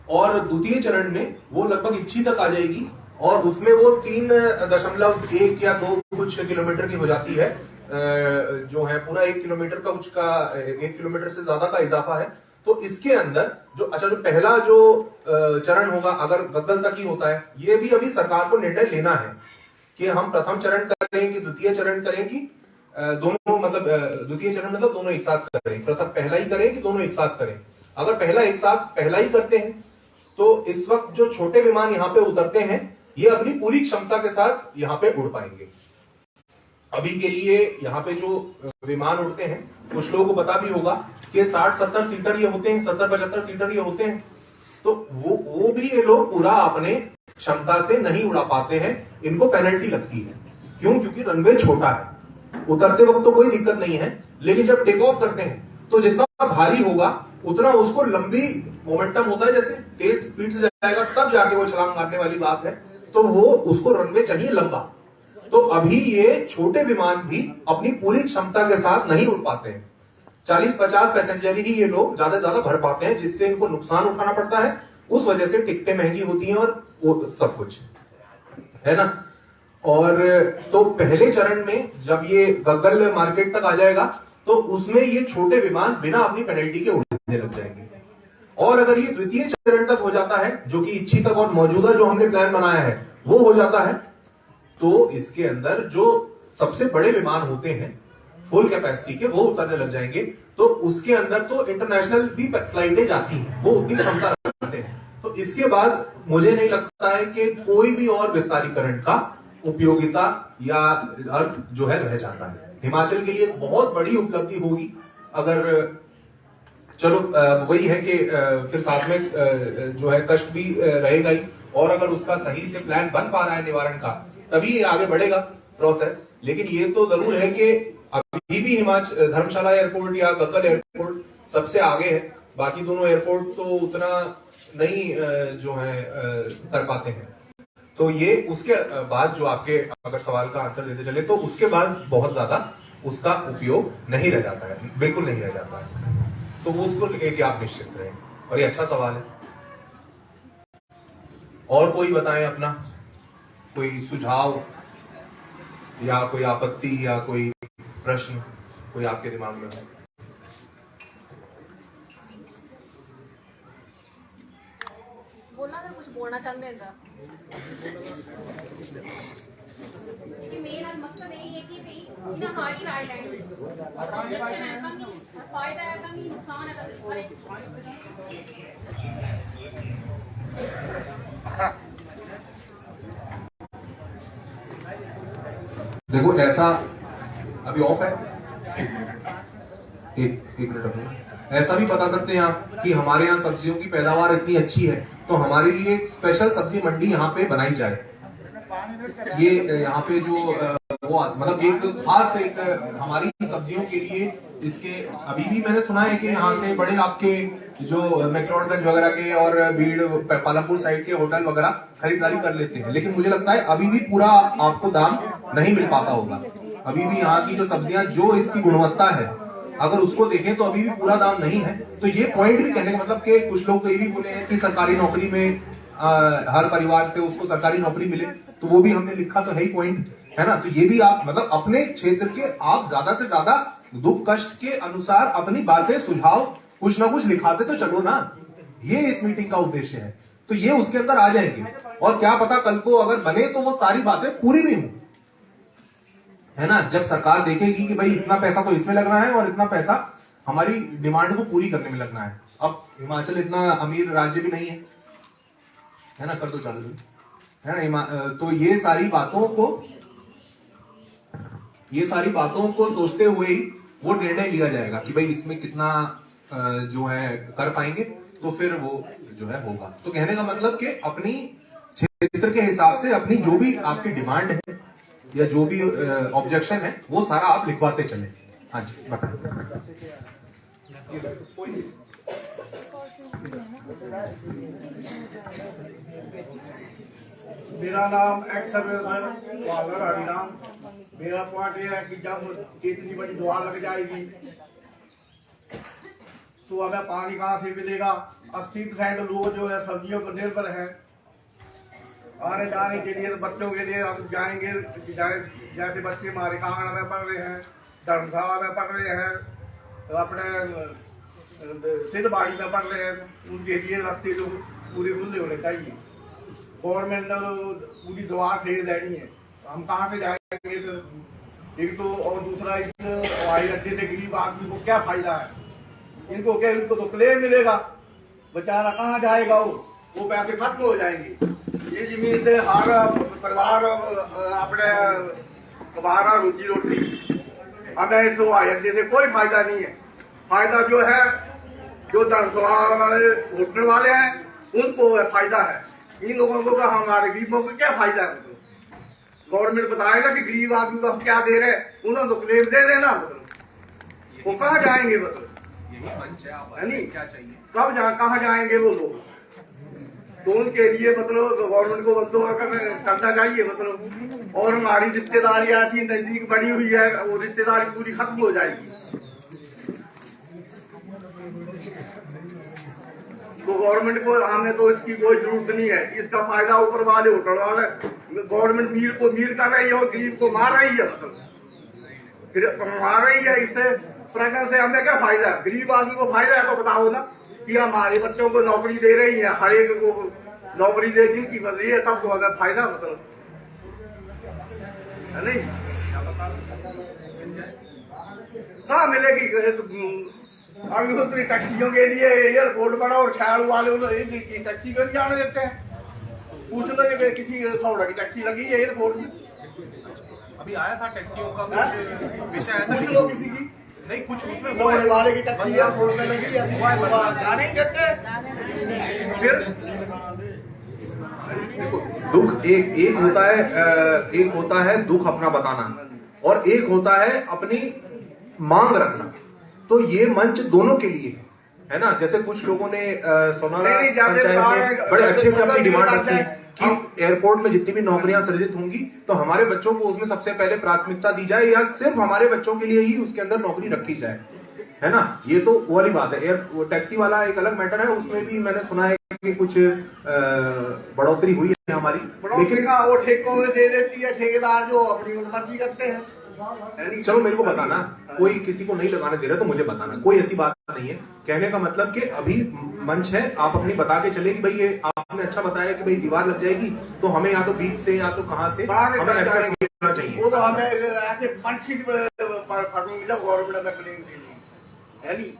और द्वितीय चरण में वो लगभग इच्छी तक आ जाएगी और उसमें वो 3.1 या 2 कुछ किलोमीटर की हो जाती है। जो है पूरा 1 किलोमीटर का उसका 1 किलोमीटर से ज्यादा का इजाफा है। तो इसके अंदर जो पहला जो चरण होगा, अगर गग्गल तक ही होता है, ये भी अभी सरकार को निर्णय लेना है कि हम प्रथम चरण करें कि द्वितीय चरण करें कि दोनों, मतलब द्वितीय चरण मतलब दोनों एक साथ करें, प्रथम पहला ही करें कि दोनों एक साथ करें। अगर पहला ही करते हैं तो इस वक्त जो छोटे विमान यहाँ पे उतरते हैं ये अपनी पूरी क्षमता के साथ यहाँ पे उड़ पाएंगे। अभी के लिए यहाँ पे जो विमान उड़ते हैं, कुछ लोगों को पता भी होगा कि 60-70 सीटर ये होते हैं, 70-75 सीटर ये होते हैं। तो वो भी ये लोग पूरा अपने क्षमता से नहीं उड़ा पाते हैं, इनको पेनल्टी लगती है। क्यों? क्योंकि रनवे छोटा है। उतरते वक्त तो कोई दिक्कत नहीं है, लेकिन जब टेक ऑफ करते हैं तो जितना भारी होगा उतना उसको लंबी मोमेंटम होता है, जैसे तेज स्पीड से जाएगा तब जाके वो छलांग मारने वाली बात है, तो वो उसको रनवे चाहिए लंबा। तो अभी ये छोटे विमान भी अपनी पूरी क्षमता के साथ नहीं उड़ पाते हैं, 40-50 पैसेंजर ही ये लोग ज्यादा से ज्यादा भर पाते हैं, जिससे इनको नुकसान उठाना पड़ता है। उस वजह से टिकटें महंगी होती हैं और वो सब कुछ है ना। और तो पहले चरण में जब ये गग्गल मार्केट तक आ जाएगा तो उसमें ये छोटे विमान बिना अपनी पेनल्टी के उड़ने लग जाएंगे। और अगर ये द्वितीय चरण तक हो जाता है, जो कि इच्छी तक और मौजूदा जो हमने प्लान बनाया है वो हो जाता है, तो इसके अंदर जो सबसे बड़े विमान होते हैं फुल कैपेसिटी के वो उतरने लग जाएंगे। तो उसके अंदर तो इंटरनेशनल भी फ्लाइटें जाती हैं, वो उतनी क्षमता रखते हैं। तो इसके बाद मुझे नहीं लगता है कि कोई भी और विस्तारीकरण का उपयोगिता या अर्थ जो है रह जाता है। हिमाचल के लिए बहुत बड़ी उपलब्धि होगी अगर, चलो वही है कि फिर साथ में जो है कष्ट भी रहेगा ही, और अगर उसका सही से प्लान बन पा रहा है निवारण का तभी ये आगे बढ़ेगा प्रोसेस। लेकिन ये तो जरूर है कि अभी भी हिमाचल धर्मशाला एयरपोर्ट या गग्गल एयरपोर्ट सबसे आगे है, बाकी दोनों एयरपोर्ट तो उतना नहीं जो है कर पाते हैं। तो ये उसके बाद जो आपके अगर सवाल का आंसर देते चले तो उसके बाद बहुत ज्यादा उसका उपयोग नहीं रह जाता है, बिल्कुल नहीं रह जाता है। तो वो उसको लेके आप निश्चित रहें, और ये अच्छा सवाल है। और कोई बताएं अपना कोई सुझाव या कोई आपत्ति या कोई प्रश्न कोई आपके दिमाग में हो। बोलना अगर कुछ बोलना चाहते हैं तो मेरा मकसद यही है कि भाई इन्हें हारी राय लेनी है, ऑब्जेक्शन ऐसा नहीं, फायदा ऐसा नहीं, नुकसान ऐसा देखो ऐसा अभी ऑफ है, एक मिनट अपना ऐसा भी बता सकते हैं आप कि हमारे यहाँ सब्जियों की पैदावार इतनी अच्छी है तो हमारे लिए एक स्पेशल सब्जी मंडी यहाँ पे बनाई जाए। ये यहाँ पे जो वो मतलब एक खास एक हमारी सब्जियों के लिए इसके अभी भी मैंने सुना है कि यहाँ से बड़े आपके जो मैक्लोडगंज वगैरह के और भीड़ पालमपुर साइड के होटल वगैरह खरीदारी कर लेते हैं, लेकिन मुझे लगता है अभी भी पूरा आपको दाम नहीं मिल पाता होगा। अभी भी यहाँ की जो सब्जियां जो इसकी गुणवत्ता है अगर उसको देखें तो अभी भी पूरा दाम नहीं है। तो ये पॉइंट भी कहने का मतलब कि कुछ लोग तो ये भी बोले हैं कि सरकारी नौकरी में हर परिवार से उसको सरकारी नौकरी मिले, तो वो भी हमने लिखा तो है ही पॉइंट, है ना। तो ये भी आप मतलब अपने क्षेत्र के आप ज्यादा से ज्यादा दुख कष्ट के अनुसार अपनी बातें सुझाव कुछ ना कुछ लिखाते तो चलो ना, ये इस मीटिंग का उद्देश्य है। तो ये उसके अंदर आ जाएंगे और क्या पता कल को अगर बने तो वो सारी बातें पूरी भी हों, है ना। जब सरकार देखेगी कि भाई इतना पैसा तो इसमें लगना है और इतना पैसा हमारी डिमांड को पूरी करने में लगना है। अब हिमाचल इतना अमीर राज्य भी नहीं है ना, कर दो चालू, है ना। तो ये सारी बातों को सोचते हुए ही वो निर्णय लिया जाएगा कि भाई इसमें कितना जो है कर पाएंगे, तो फिर वो जो है होगा। तो कहने का मतलब कि अपनी क्षेत्र के हिसाब से अपनी जो भी आपकी डिमांड है या जो भी ऑब्जेक्शन है वो सारा आप लिखवाते चले। हाँ जी बताइए। मेरा नाम एक्स सर्विसमैन पालर हरिराम। मेरा पॉइंट यह है कि जब इतनी बड़ी दुआ लग जाएगी तो हमें पानी कहाँ से मिलेगा। 80% लोग जो है सब्जियों पर निर्भर है। आने जाने के लिए बच्चों के लिए हम जाएंगे, जैसे बच्चे हमारे कांगड़ा में पढ़ रहे हैं, धर्मशाला में पढ़ रहे हैं, अपने सिद्धबाड़ी में पढ़ रहे हैं, उनके लिए रास्ते तो पूरे खुले होने चाहिए। गवर्नमेंट ने पूरी दुआ फेर देनी है, हम कहाँ से जाएंगे फिर। एक तो और दूसरा इस हवाई अड्डे से गरीब आदमी को क्या फायदा है, इनको क्या, इनको तो क्लेम मिलेगा, बेचारा कहाँ जाएगा, वो पैसे खत्म हो जाएंगे। ये जमीन से हर परिवार अपने हमारा रोजी रोटी, हमें इस हवाई अड्डे से कोई फायदा नहीं है। फायदा जो है जो धर्मशाला वाले होटल वाले हैं उनको फायदा है, इन लोगों को हमारे गरीबों को क्या फायदा है। गवर्नमेंट बताएगा कि गरीब आदमी को हम क्या दे रहे हैं, उन्होंने तो क्लेम दे देना, वो कहाँ जाएंगे। मतलब यही मंच है, आप है नहीं? क्या चाहिए? कब कहाँ जाएंगे वो लोग? तो उनके लिए मतलब गवर्नमेंट को बंदोबस्त करना चाहिए मतलब। और हमारी रिश्तेदारी ऐसी नजदीक बनी हुई है, वो रिश्तेदारी पूरी खत्म हो जाएगी। तो गवर्नमेंट को, हमें तो इसकी कोई जरूरत नहीं है। इसका फायदा ऊपर वाले होटल वाले, गवर्नमेंट मीर को मीर कर रही है और गरीब को मार रही है मतलब। फिर मार रही है, इससे प्रकरण से हमें क्या फायदा है? गरीब आदमी को फायदा है तो बताओ ना कि हमारे बच्चों को नौकरी दे रही है, हर एक को नौकरी दे जिनकी बन रही है, तब तो हमें फायदा मतलब, है नहीं? कहाँ मिलेगी? अभी तो टैक्सियों के लिए एयरपोर्ट बड़ा और शहर वाले टैक्सी को नहीं जाने देते हैं। पूछ लो कि किसी सौड़ा की टैक्सी लगी है एयरपोर्ट में। अभी आया था टैक्सियों का कुछ विषय आया था, पूछ लो किसी की, नहीं कुछ उसमें सौड़े वाले की टैक्सी एयरपोर्ट में लगी है, जाने नहीं देते। फिर देखो, दुख एक होता है दुख अपना बताना, और एक होता है अपनी मांग रखना। तो ये मंच दोनों के लिए है ना। जैसे कुछ लोगों ने सोनारा पंचायत में बड़े अच्छे से अपनी डिमांड रखी कि एयरपोर्ट में जितनी भी नौकरियां सृजित होंगी तो हमारे बच्चों को उसमें सबसे पहले प्राथमिकता दी जाए, या सिर्फ हमारे बच्चों के लिए ही उसके अंदर नौकरी रखी जाए, है ना। ये तो वो वाली बात है। टैक्सी वाला एक अलग मैटर है, उसमें भी मैंने सुना है कि कुछ बढ़ोतरी हुई है हमारी, लेकिन वो ठेकों में दे देती है ठेकेदार, जो अपनी मर्जी करते हैं। चलो मेरे को बताना, कोई किसी को नहीं लगाने दे रहा तो मुझे बताना, कोई ऐसी बात नहीं है। कहने का मतलब कि अभी मंच है, आप अपनी बता के चले कि भाई ये आपने अच्छा बताया कि भाई दीवार लग जाएगी, तो हमें या तो बीच से या तो कहाँ से हमें एक्सेस मिलना चाहिए। वो तो हमें ऐसे पंछी गवर्नमेंट में क्लेम है नहीं।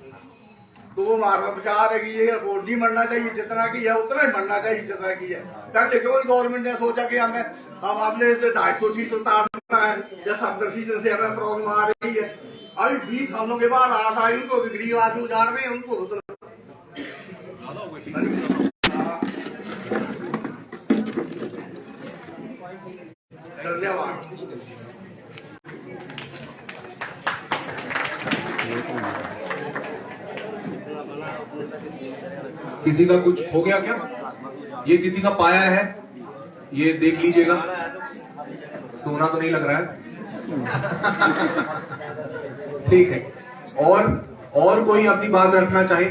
तो वो मारना विचार है कि ये एयरपोर्ट नहीं मरना चाहिए, जितना की है उतना ही मरना चाहिए जितना की है। पहले क्यों गवर्नमेंट ने सोचा कि हमें अब आपने 250 सीट उतारना है या 70 सीट से हमें प्रॉब्लम आ रही है। अभी 20 सालों के बाद आ रहा है, उनको गरीब आदमी जान रहे हैं उनको धन्यवाद। किसी का कुछ हो गया क्या? ये किसी का पाया है, ये देख लीजिएगा। सोना तो नहीं लग रहा है। ठीक है, और कोई अपनी बात रखना चाहे?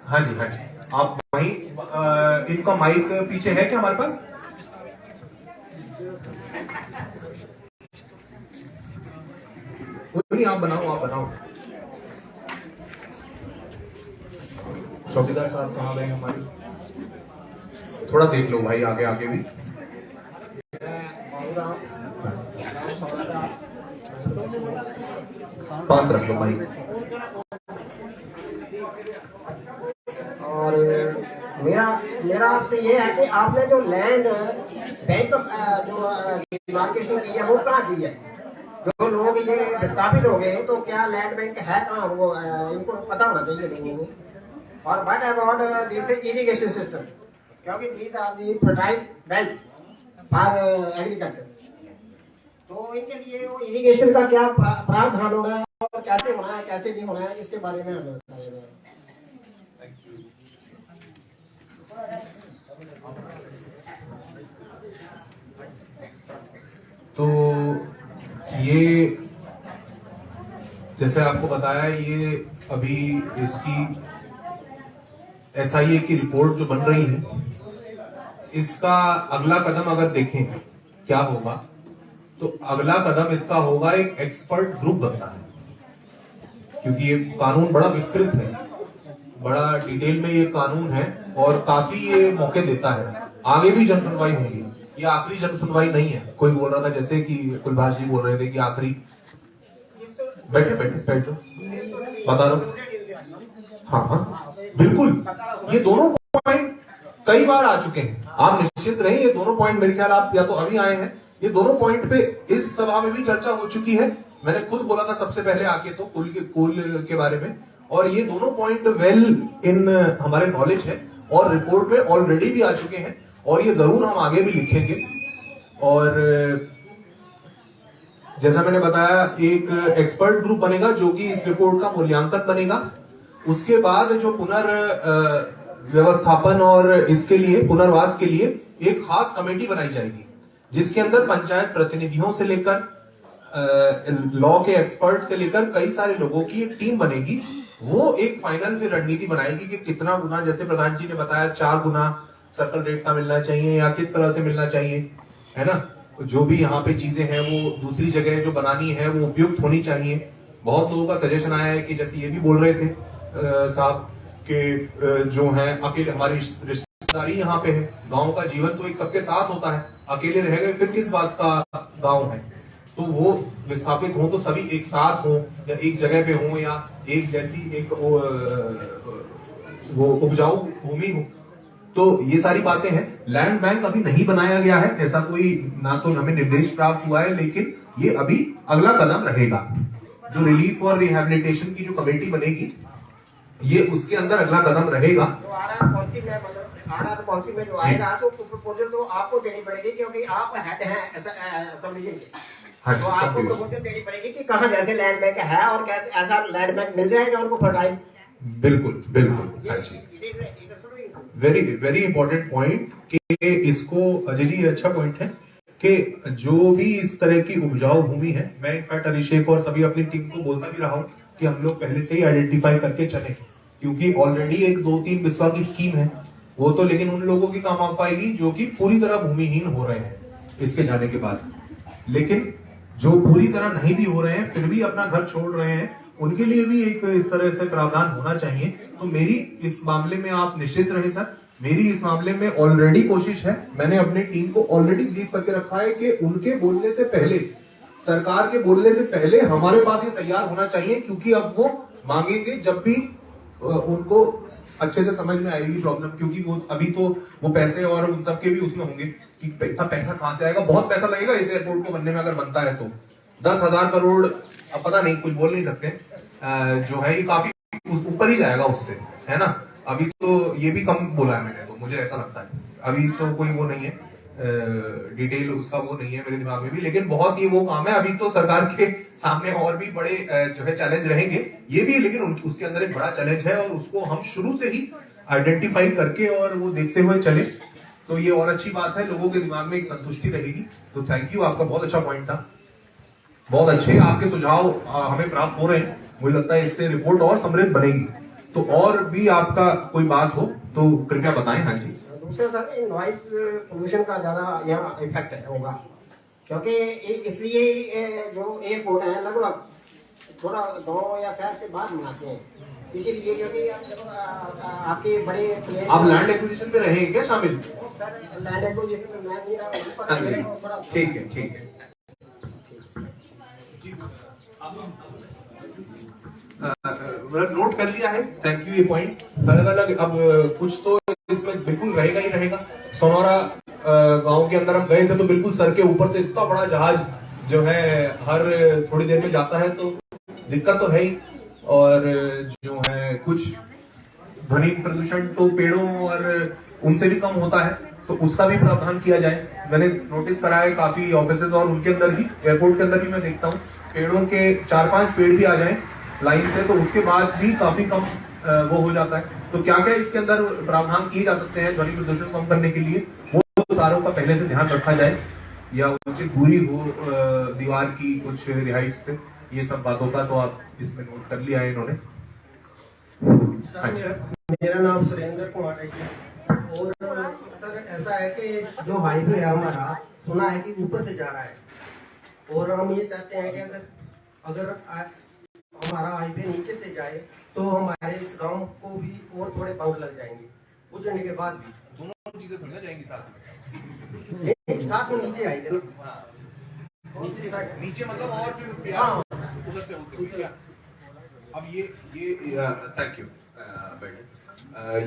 हाँ जी, हाँ जी, आप वहीं इनका माइक पीछे है क्या हमारे पास? नहीं, आप बनाओ। चौकीदार साहब कहाँ गए हमारे? थोड़ा देख लो भाई, आगे भी। पास रख लो भाई। और मेरा आपसे ये है कि आपने जो लैंड बैंक जो डिमार्केशन की है वो कहाँ की है? जो लोग ये विस्थापित हो गए तो क्या लैंड बैंक है कहाँ, वो इनको पता होना चाहिए लोगों को। और what about this irrigation system, क्योंकि these are the fertile belt for agriculture. तो इनके लिए वो इरिगेशन का क्या प्रावधान होना है और कैसे होना है कैसे नहीं होना है, इसके बारे में हमें बताइएगा। तो ये जैसे आपको बताया, ये अभी इसकी SIA की रिपोर्ट जो बन रही है, इसका अगला कदम अगर देखें क्या होगा, तो अगला कदम इसका होगा एक एक्सपर्ट ग्रुप बनता है, क्योंकि ये कानून बड़ा विस्तृत है, बड़ा डिटेल में ये कानून है और काफी ये मौके देता है। आगे भी जन सुनवाई होगी, ये आखिरी जन सुनवाई नहीं है। कोई बोल रहा था जैसे कि कुलभाष जी बोल रहे थे कि आखिरी, बैठो बता रहा हूं। हाँ बिल्कुल, ये दोनों पॉइंट कई बार आ चुके हैं, आप निश्चित रहे। ये दोनों पॉइंट मेरे ख्याल आप या तो अभी आए हैं, ये दोनों पॉइंट पे इस सभा में भी चर्चा हो चुकी है। मैंने खुद बोला था सबसे पहले आके तो कुल के बारे में, और ये दोनों पॉइंट वेल इन हमारे नॉलेज है और रिपोर्ट में ऑलरेडी भी आ चुके हैं, और ये जरूर हम आगे भी लिखेंगे। और जैसा मैंने बताया, एक एक्सपर्ट ग्रुप बनेगा जो कि इस रिपोर्ट का मूल्यांकन बनेगा। उसके बाद जो व्यवस्थापन और इसके लिए पुनर्वास के लिए एक खास कमेटी बनाई जाएगी, जिसके अंदर पंचायत प्रतिनिधियों से लेकर लॉ के एक्सपर्ट से लेकर कई सारे लोगों की एक टीम बनेगी। वो एक फाइनल फिर रणनीति बनाएगी कि कितना गुना, जैसे प्रधान जी ने बताया 4 गुना सर्कल रेट का मिलना चाहिए या किस तरह से मिलना चाहिए, है ना। जो भी यहाँ पे चीजें हैं वो दूसरी जगह जो बनानी है वो उपयुक्त होनी चाहिए। बहुत लोगों का सजेशन आया है कि जैसे ये भी बोल रहे थे साहब कि जो है अकेले हमारी रिश्तेदारी यहाँ पे है, गांव का जीवन तो एक सबके साथ होता है, अकेले रह गए फिर किस बात का गांव है। तो वो विस्थापित हो तो सभी एक साथ हो या एक जगह पे हो या एक जैसी एक वो उपजाऊ भूमि हो। तो ये सारी बातें हैं। लैंड बैंक अभी नहीं बनाया गया है, ऐसा कोई ना तो हमें निर्देश प्राप्त हुआ है, लेकिन ये अभी अगला कदम रहेगा। जो रिलीफ और रिहैबिलिटेशन की जो कमेटी बनेगी ये उसके अंदर अगला कदम रहेगा। आरआर पॉलिसी में जो आएगा तो प्रपोजल तो आपको देनी पड़ेगी, क्योंकि आप हेड हैं सब रीजन के। तो आपको प्रपोजल देनी पड़ेगी कि कहाँ जैसे लैंड बैंक है और कैसे ऐसा लैंड बैंक मिल जाएगा उनको फर्टाइल। बिल्कुल बिल्कुल, अच्छी वेरी वेरी इंपॉर्टेंट पॉइंट कि इसको अजय जी अच्छा पॉइंट है कि जो भी इस तरह की उपजाऊ भूमि है, मैं इनफैक्ट अभिषेक और सभी अपनी टीम को बोलता भी रहा हूं कि हम लोग पहले से ही आइडेंटिफाई करके चले, क्योंकि ऑलरेडी एक 2-3 बिस्वा की स्कीम है वो तो, लेकिन उन लोगों की काम आ पाएगी जो कि पूरी तरह भूमिहीन हो रहे हैं इसके जाने के बाद। लेकिन जो पूरी तरह नहीं भी हो रहे हैं फिर भी अपना घर छोड़ रहे हैं, उनके लिए भी एक इस तरह से प्रावधान होना चाहिए। तो मेरी इस मामले में आप निश्चित रहे सर, मेरी इस मामले में ऑलरेडी कोशिश है, मैंने अपनी टीम को ऑलरेडी ब्रीफ करके रखा है कि उनके बोलने से पहले, सरकार के बोलने से पहले हमारे पास ये तैयार होना चाहिए, क्योंकि अब वो मांगेंगे जब भी उनको अच्छे से समझ में आएगी प्रॉब्लम, क्योंकि वो अभी तो वो पैसे और उन सबके भी उसमें होंगे कि इतना पैसा कहां से आएगा। बहुत पैसा लगेगा इस एयरपोर्ट को बनने में, अगर बनता है तो 10,000 करोड़, अब पता नहीं, कुछ बोल नहीं सकते, जो है ये काफी ऊपर ही जाएगा उससे, है ना। अभी तो ये भी कम बोला है मैंने, तो मुझे ऐसा लगता है अभी तो कोई वो नहीं है, डिटेल उसका वो नहीं है मेरे दिमाग में भी, लेकिन बहुत ये वो काम है। अभी तो सरकार के सामने और भी बड़े जो है चैलेंज रहेंगे, ये भी, लेकिन उसके अंदर एक बड़ा चैलेंज है और उसको हम शुरू से ही आइडेंटिफाई करके और वो देखते हुए चले तो ये और अच्छी बात है, लोगों के दिमाग में एक संतुष्टि रहेगी। तो थैंक यू, आपका बहुत अच्छा पॉइंट था, बहुत अच्छे आपके सुझाव हमें प्राप्त हो रहे हैं। मुझे लगता है इससे रिपोर्ट और समृद्ध बनेगी। तो और भी आपका कोई बात हो तो कृपया बताएं। हाँ जी। दूसरा सर, नॉइस पोल्यूशन का ज्यादा यहाँ इफेक्ट होगा, क्योंकि इसलिए जो एयरपोर्ट है लगभग थोड़ा गांव या शहर से बाहर बनाते हैं, इसीलिए क्योंकि आपके बड़े प्लेन। आप लैंड एक्विजिशन में रहेंगे क्या शामिल? सर लैंड एक्विजिशन में मैं नहीं रहा हूँ। ठीक है, ठीक है। नोट कर लिया है, थैंक यू। ये पॉइंट अलग अलग, अब कुछ तो इसमें बिल्कुल रहेगा ही रहेगा। सोनौरा गांव के अंदर हम गए थे तो बिल्कुल सर के ऊपर से इतना बड़ा जहाज जो है हर थोड़ी देर में जाता है, तो दिक्कत तो है ही। और जो है कुछ ध्वनि प्रदूषण तो पेड़ों और उनसे भी कम होता है, तो उसका भी प्रावधान किया जाए। मैंने नोटिस करा है काफी ऑफिसेज और उनके अंदर भी, एयरपोर्ट के अंदर भी मैं देखता हूँ पेड़ों के 4-5 पेड़ भी आ जाएं लाइन से, तो उसके बाद भी काफी कम वो हो जाता है। तो क्या क्या इसके अंदर प्रावधान किए जा सकते हैं ध्वनि प्रदूषण कम करने के लिए, वो सारों का पहले से ध्यान रखा जाए, या उचित दूरी हो दीवार की कुछ रिहाइश से, ये सब बातों का तो आप इसमें नोट कर लिया है इन्होंने। अच्छा, मेरा नाम सुरेंद्र कुमार है और सर ऐसा है कि जो हाईवे है हमारा, सुना है कि ऊपर से जा रहा है, और हम ये चाहते हैं कि अगर हमारा हाईवे नीचे से जाए तो हमारे इस गांव को भी और थोड़े पंख लग जाएंगे, उजड़ने के बाद भी। दोनों चीजें थोड़ी ना जाएंगी साथ में, साथ में नीचे आएंगे ना, नीचे मतलब और फिर उधर से होते हुए। अब ये थैंक यू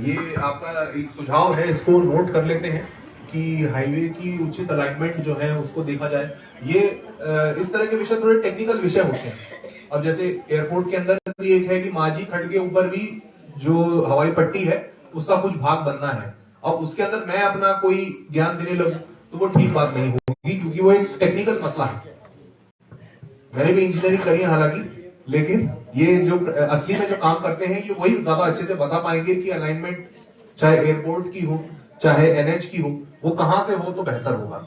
ये आपका एक सुझाव है, इसको नोट कर लेते हैं कि हाईवे की उचित अलाइनमेंट जो है उसको देखा जाए। ये इस तरह के विषय थोड़े टेक्निकल विषय होते हैं। अब जैसे एयरपोर्ट के अंदर भी एक है कि माझी खड्ड के ऊपर भी जो हवाई पट्टी है उसका कुछ भाग बनना है, और उसके अंदर मैं अपना कोई ज्ञान देने लगूं तो वो ठीक बात नहीं होगी, क्योंकि वो एक टेक्निकल मसला है। मैंने भी इंजीनियरिंग करी है हालांकि, लेकिन ये जो असली में जो काम करते हैं ये वही ज्यादा अच्छे से बता पाएंगे कि अलाइनमेंट चाहे एयरपोर्ट की हो चाहे एनएच की हो, वो कहां से हो तो बेहतर होगा।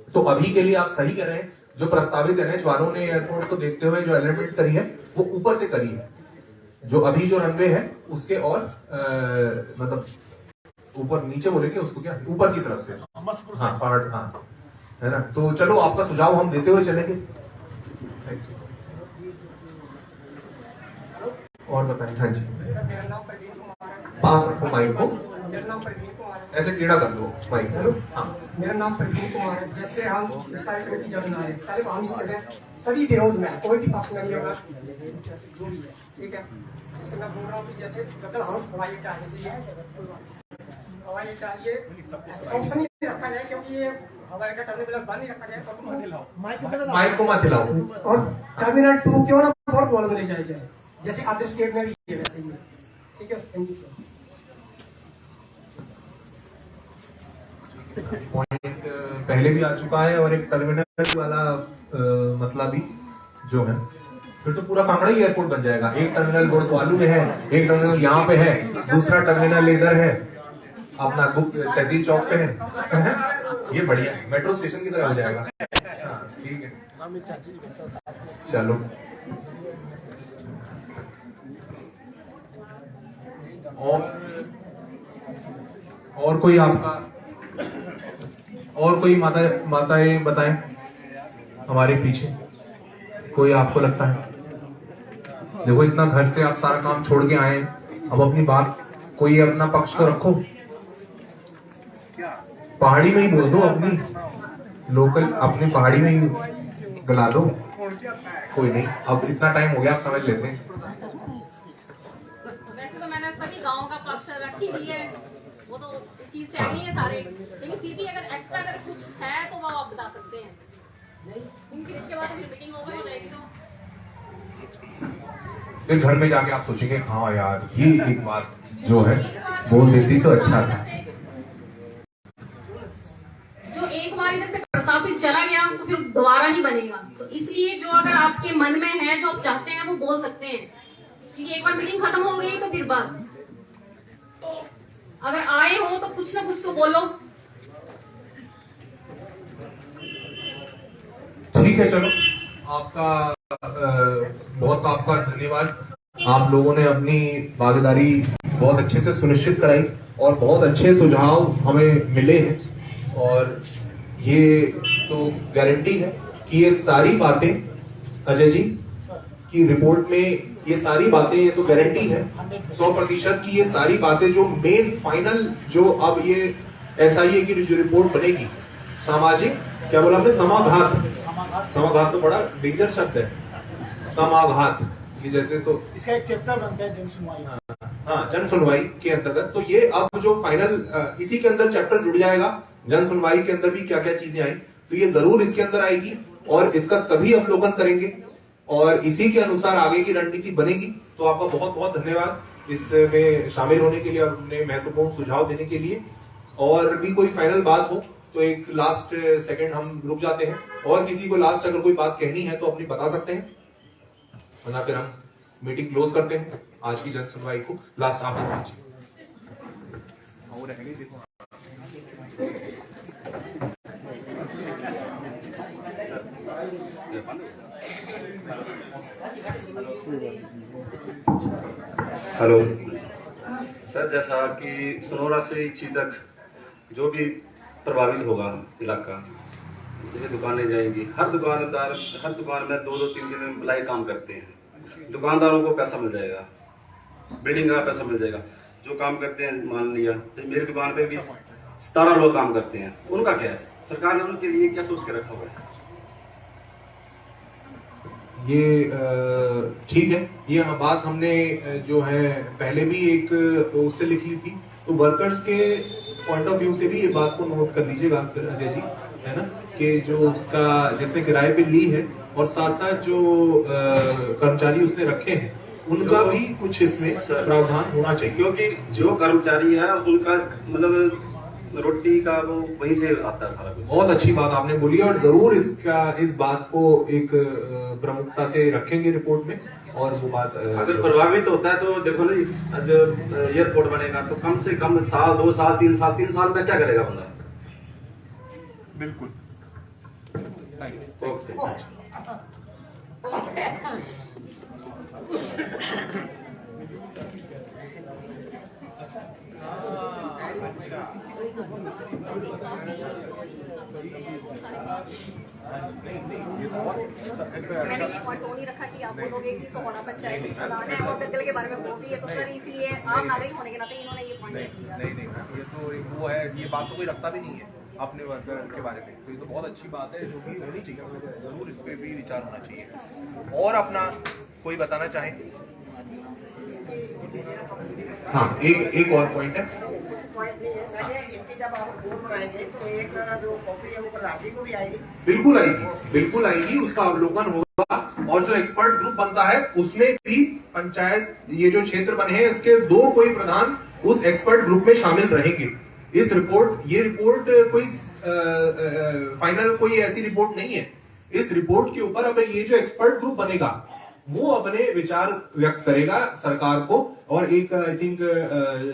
तो अभी के लिए आप सही कह रहे हैं, जो प्रस्तावित एनएच वालों ने एयरपोर्ट को देखते हुए जो अलाइनमेंट करी है वो ऊपर से करी है। जो अभी जो रनवे है उसके और मतलब ऊपर नीचे बोलेंगे उसको क्या, ऊपर की तरफ से, हाँ पहाड़, हाँ है ना। तो चलो आपका सुझाव हम देते हुए चलेंगे। Thank you. और बताएं। हाँ जी, मेरा नाम प्रवीण कुमार है। पास रखो माइक को, मेरा नाम प्रवीण कुमार है। ऐसे टेढ़ा कर दो माइक। हाँ, मेरा नाम प्रवीण कुमार है। जैसे हम विस्तारित कमेटी जब बनाए, पहले तो हम इस समय सभी विरोध में है, कोई भी पक्ष नहीं होगा, जैसे जो भी है, ठीक है। जैसे मैं बोल रहा हूँ कि जैसे गदर हवाई अड्डा है, जैसे ये हवाई अड्डा, ये ऑप्शन ही रखा जाए, क्योंकि ये हवाई अड्डा टर्मिनल बंद नहीं रखा जाए, सबको मत हिलाओ, माइक को मत हिलाओ। और टर्मिनल 2 क्यों ना बहुत बॉल में ले जाया जाए, जैसे अदर स्टेट में भी है वैसे ही, ठीक है। Thank you sir. पॉइंट पहले भी आ चुका है और एक टर्मिनल वाला मसला भी जो है, फिर तो पूरा कांगड़ा ही एयरपोर्ट बन जाएगा। एक टर्मिनल गोरखवालू में है, एक टर्मिनल यहाँ पे है, दूसरा टर्मिनल इधर है अपना तहसील चौक पे है। ये बढ़िया मेट्रो स्टेशन की तरह हो जाएगा। ठीक है, चलो। और कोई आपका, और कोई माताएं बताएं हमारे पीछे कोई आपको लगता है? देखो इतना घर से आप सारा काम छोड़ के आए, अब अपनी बात, कोई अपना पक्ष तो रखो, पहाड़ी में ही बोल दो, अपनी लोकल, अपनी पहाड़ी में ही गला दो। कोई नहीं, अब इतना टाइम हो गया, आप समझ लेते हैं। वैसे तो मैंने सभी गाँव का पक्ष रख ही दिया है, वो तो इस चीज से नहीं है सारे, लेकिन फिर भी अगर एक्स्ट्रा अगर कुछ है तो वो आप बता सकते हैं, फिर इसके बाद फिर मीटिंग ओवर हो जाएगी। तो फिर घर में जाके आप सोचेंगे हाँ यार ये एक बात जो है बोल देती तो अच्छा था। जो एक बार इधर से प्रस्तावित चला गया तो फिर दोबारा नहीं बनेगा। तो इसलिए जो अगर आपके मन में है, जो आप चाहते हैं, वो बोल सकते हैं, क्योंकि एक बार मीटिंग खत्म हो गई तो फिर बस, अगर आए हो तो कुछ ना कुछ तो बोलो। ठीक है, चलो आपका बहुत आपका धन्यवाद। आप लोगों ने अपनी भागीदारी बहुत अच्छे से सुनिश्चित कराई और बहुत अच्छे सुझाव हमें मिले हैं, और ये तो गारंटी है कि ये सारी बातें, अजय जी की रिपोर्ट में ये सारी बातें, ये तो गारंटी है 100% की ये सारी बातें जो मेन फाइनल, जो अब ये SIA की जो रिपोर्ट बनेगी, सामाजिक, क्या बोला आपने, समाघात तो बड़ा डेंजर शब्द है, समाघात, ये जैसे तो इसका एक चैप्टर बनता है जन सुनवाई। हाँ, जन सुनवाई के अंतर्गत, तो ये अब जो फाइनल इसी के अंदर चैप्टर जुड़ जाएगा, जन सुनवाई के अंदर भी क्या क्या चीजें आई, तो ये जरूर इसके अंदर आएगी और इसका सभी अवलोकन करेंगे और इसी के अनुसार आगे की रणनीति बनेगी। तो आपका बहुत बहुत धन्यवाद इसमें शामिल होने के लिए, अपने महत्वपूर्ण सुझाव देने के लिए। और भी कोई फाइनल बात हो तो एक लास्ट सेकंड हम रुक जाते हैं, और किसी को लास्ट अगर कोई बात कहनी है तो अपनी बता सकते हैं, वरना फिर हम मीटिंग क्लोज करते हैं आज की जन सुनवाई को। लास्ट आप दीजिए। हेलो सर, जैसा कि सनोरा से इच्छी तक जो भी प्रभावित होगा इलाका, जैसे दुकानें जाएंगी, हर दुकानदार हर दुकान में 2-2-3 दिन में एम्प्लाई काम करते हैं, दुकानदारों को पैसा मिल जाएगा, बिल्डिंग का पैसा मिल जाएगा। जो काम करते हैं, मान लिया मेरी दुकान पे भी 17 लोग काम करते हैं, उनका क्या है? सरकार ने उनके लिए क्या सोच के रखा हुआ है? ये ठीक है, ये बात हमने जो है पहले भी एक उससे लिख ली थी, तो वर्कर्स के पॉइंट ऑफ व्यू से भी ये बात को नोट कर लीजिएगा फिर अजय जी, है ना, कि जो उसका जिसने किराए पे ली है और साथ साथ जो कर्मचारी उसने रखे हैं उनका भी कुछ इसमें प्रावधान होना चाहिए, क्योंकि जो कर्मचारी है उनका मतलब रोटी का वो वहीं से आता है सारा कुछ। बहुत अच्छी बात आपने बोली और जरूर इस बात को एक प्रमुखता से रखेंगे रिपोर्ट में, और वो बात अगर प्रभावित होता है तो देखो ना, जो एयरपोर्ट बनेगा तो कम से कम साल, 2 साल, 3 साल, 3 साल में क्या करेगा बंदा? बिल्कुल। ओके। मैंने ये पॉइंट तो नहीं रखा कि आप बोलोगे कि सोहरा पंचायत में प्रधान है और गद्दल के बारे में बोल रही है, तो सर इसलिए आम नागरिक होने के नाते इन्होंने ये पॉइंट दिया। नहीं, ये तो एक वो है, ये बात तो कोई रखता भी नहीं है अपने वर्कर के बारे में, तो ये तो बहुत अच्छी बात है जो कि होनी चाहिए, जरूर इस पे भी विचार होना चाहिए। और अपना कोई बताना चाहे? हाँ, एक और पॉइंट है। इसकी जब आप रिपोर्ट बनाएंगे तो एक जो कॉपी है वो प्रधान जी को भी आएगी? बिल्कुल आएगी, उसका अवलोकन होगा, और जो एक्सपर्ट ग्रुप बनता है उसमें भी पंचायत, ये जो क्षेत्र बने हैं इसके 2 कोई प्रधान उस एक्सपर्ट ग्रुप में शामिल रहेंगे। ये रिपोर्ट कोई फाइनल कोई ऐसी रिपोर्ट नहीं है। इस रिपोर्ट के ऊपर अब ये जो एक्सपर्ट ग्रुप बनेगा वो अपने विचार व्यक्त करेगा सरकार को, और एक आई थिंक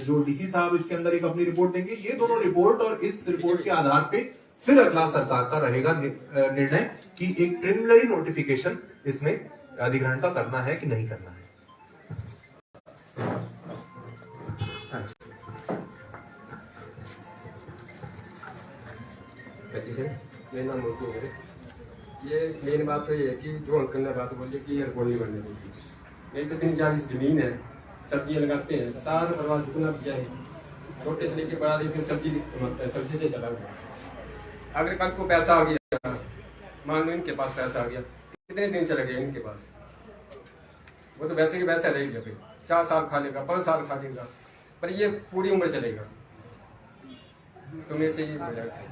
जो डीसी साहब इसके अंदर एक अपनी रिपोर्ट देंगे। ये दोनों रिपोर्ट और इस रिपोर्ट के आधार पे फिर अगला सरकार का रहेगा निर्णय कि एक प्रिलिमिनरी नोटिफिकेशन इसमें अधिग्रहण का करना है कि नहीं करना है। मेरा नाम मुल्कू है। ये मेन बात तो ये है कि जो अंकल ने बात बोली कि एयरपोर्ट नहीं बनने देगी, मेरी तो 3-4 जमीन है, सब्जियां लगाते हैं, सारा परिवार जितना भी है, छोटे से लेके बड़ा, लेकिन सब्जी से चला हुआ। अगर कल को पैसा आ गया, मान लो इनके पास पैसा आ गया, कितने दिन चलेगा इनके पास? वो तो वैसे ही वैसा रहेगा, फिर 4 साल खा लेगा, 5 साल खा लेगा, पर ये पूरी उम्र चलेगा। तो मेरे से ये हो जाएगा।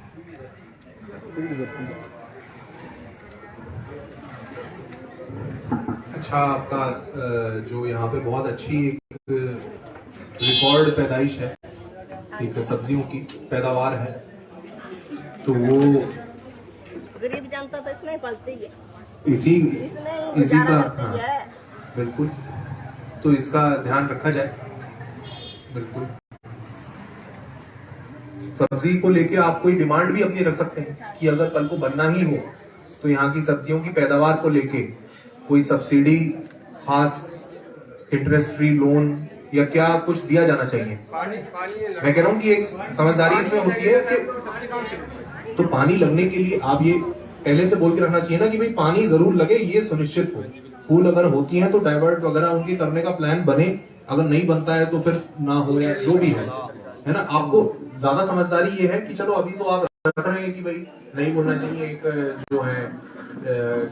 अच्छा, आपका जो यहाँ पे बहुत अच्छी एक रिकॉर्ड पैदाइश है, एक सब्जियों की पैदावार है, तो वो गरीब जनता तो इसमें पलती है, इसी का, करती है। बिल्कुल, तो इसका ध्यान रखा जाए। बिल्कुल, सब्जी को लेके आप कोई डिमांड भी अपनी रख सकते हैं कि अगर कल को बनना ही हो तो यहाँ की सब्जियों की पैदावार को लेके कोई सब्सिडी, खास इंटरेस्ट फ्री लोन या क्या कुछ दिया जाना चाहिए। मैं कह रहा हूँ कि एक समझदारी इसमें होती है कि तो पानी लगने के लिए आप ये पहले से बोल के रखना चाहिए ना कि भाई पानी जरूर लगे, ये सुनिश्चित हो। फूल अगर होती हैं तो डाइवर्ट वगैरह उनके करने का प्लान बने, अगर नहीं बनता है तो फिर ना हो, या जो भी है ना। आपको ज्यादा समझदारी ये है कि चलो अभी तो आप रख रहे हैं कि भाई नहीं बोलना चाहिए, एक जो है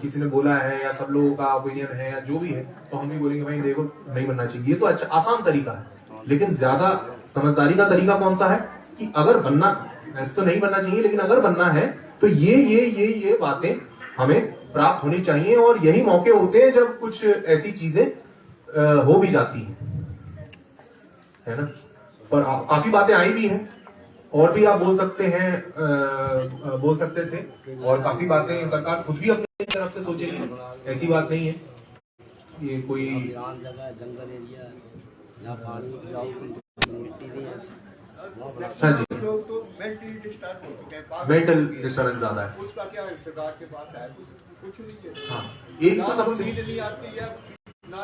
किसी ने बोला है या सब लोगों का ओपिनियन है या जो भी है, तो हम भी बोलेंगे भाई देखो नहीं बनना चाहिए। ये तो अच्छा आसान तरीका है, लेकिन ज्यादा समझदारी का तरीका कौन सा है कि अगर बनना, ऐसे तो नहीं बनना चाहिए, लेकिन अगर बनना है तो ये बातें हमें प्राप्त होनी चाहिए, और यही मौके होते हैं जब कुछ ऐसी चीजें हो भी जाती है ना। पर काफी बातें आई भी हैं, और भी आप बोल सकते हैं, बोल सकते थे, और काफी बातें सरकार खुद भी अपनी तरफ से सोचेगी, ऐसी बात नहीं है। ये कोई जंगल एरिया जहाँ पानी मिट्टी नहीं है, हाँ जी, लोग तो मेंटली डिस्टर्ब हो चुके हैं, मेंटल डिस्टर्बेंस ज्यादा है। उसका क्या है, सरकार के पास है कुछ नहीं है। हाँ, एक तो सबसे नींद नहीं आती है ना,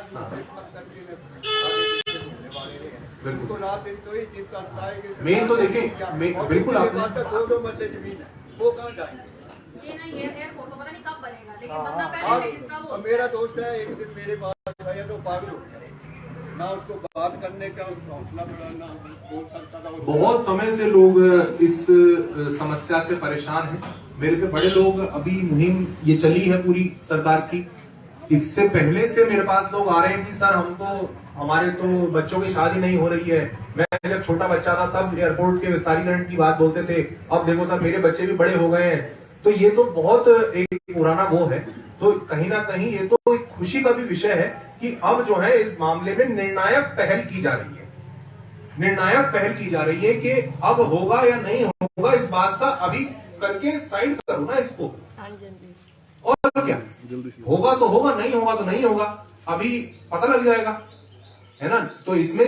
बिल्कुल रात दिन तो ही चीज करता है कि मेन तो देखें, बिल्कुल आपने 2 मरले जमीन है, वो कहाँ जाएंगे? ये ना ये एयरपोर्ट तो पता नहीं कब बनेगा, लेकिन बंदा पहले जिसका वो। मेरा दोस्त है, एक दिन मेरे पास आया तो पागल हो गया, ना उसको बात करने का हौसला बढ़ाना बोल सकता था। बहुत समय से लोग इस समस्या से परेशान हैं। मेरे से बड़े लोग, अभी मुहिम ये चली है पूरी सरकार की, इससे पहले से मेरे पास लोग आ रहे हैं कि सर हमारे तो बच्चों की शादी नहीं हो रही है। मैं जब छोटा बच्चा था तब एयरपोर्ट के विस्तारीकरण की बात बोलते थे, अब देखो सर मेरे बच्चे भी बड़े हो गए हैं। तो ये तो बहुत एक पुराना वो है। तो कहीं ना कहीं ये तो एक खुशी का भी विषय है कि अब जो है इस मामले में निर्णायक पहल की जा रही है। निर्णायक पहल की जा रही है कि अब होगा या नहीं होगा इस बात का अभी करके साइड करो ना इसको, और क्या, होगा तो होगा, नहीं होगा तो नहीं होगा, अभी पता लग जाएगा, है ना। तो इसमें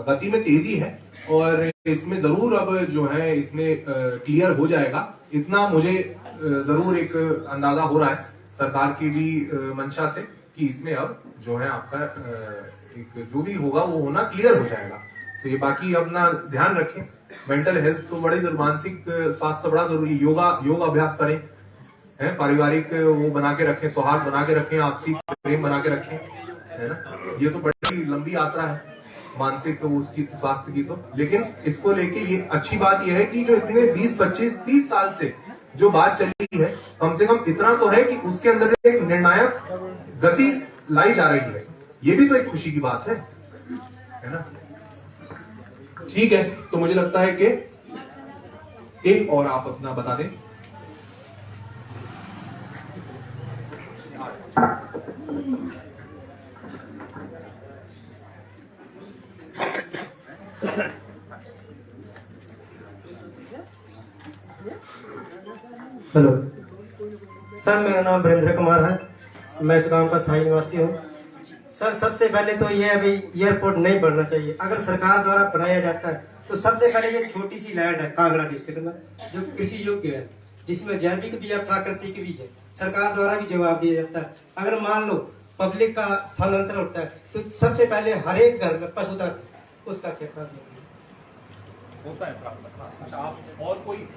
गति में तेजी है और इसमें जरूर अब जो है इसमें क्लियर हो जाएगा, इतना मुझे जरूर एक अंदाजा हो रहा है सरकार की भी मंशा से कि इसमें अब जो है आपका एक जो भी होगा वो होना क्लियर हो जाएगा। तो ये बाकी अपना ध्यान रखें, मेंटल हेल्थ तो बड़ी जरूरी, मानसिक स्वास्थ्य बड़ा जरूरी, योग अभ्यास करें, है पारिवारिक वो बना के रखें, सौहार्द बना के रखें, आपसी प्रेम बना के रखें, है ना। ये तो बड़ी लंबी यात्रा है मानसिक उसकी स्वास्थ्य की तो, लेकिन इसको लेके ये अच्छी बात यह है कि जो इतने 20, 25, 30 साल से जो बात चली है, कम से कम इतना तो है कि उसके अंदर एक निर्णायक गति लाई जा रही है, ये भी तो एक खुशी की बात है ना। ठीक है, तो मुझे लगता है कि एक और आप अपना बता दें। हेलो सर, मेरा नाम वीरेंद्र कुमार है, मैं इस गांव का स्थायी निवासी हूँ। सर सबसे पहले तो ये अभी एयरपोर्ट नहीं बनना चाहिए, अगर सरकार द्वारा बनाया जाता है तो सबसे पहले ये छोटी सी लैंड है कांगड़ा डिस्ट्रिक्ट में जो कृषि योग्य है, जिसमें जैविक भी है प्राकृतिक भी है, सरकार द्वारा भी जवाब दिया जाता है। अगर मान लो पब्लिक का स्थानांतरण होता है तो सबसे पहले हर एक घर में पशुधन उसका खेत होता है। अच्छा, आप और कोई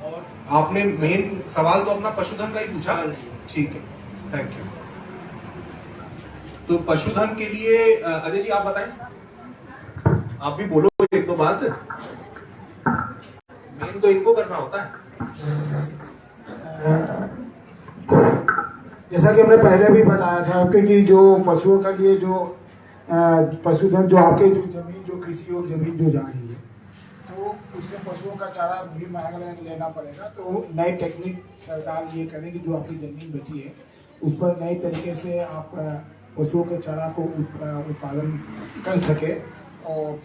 और आपने मेन सवाल तो अपना पशुधन का ही पूछा, ठीक है, थैंक यू। तो पशुधन के लिए अजय जी आप बताएं, आप भी बोलो एक दो बात, मेन तो इनको करना होता है। जैसा कि हमने पहले भी बताया था आपके कि जो पशुओं के लिए जो पशुधन जो आपके जो जमीन जो कृषि योग्य जमीन जो जा रही है तो उससे पशुओं का चारा भी महंगा लेना पड़ेगा। तो नई टेक्निक सरकार ये करेगी, जो आपकी जमीन बची है उस पर नए तरीके से आप पशुओं के चारा को उत्पादन कर सके और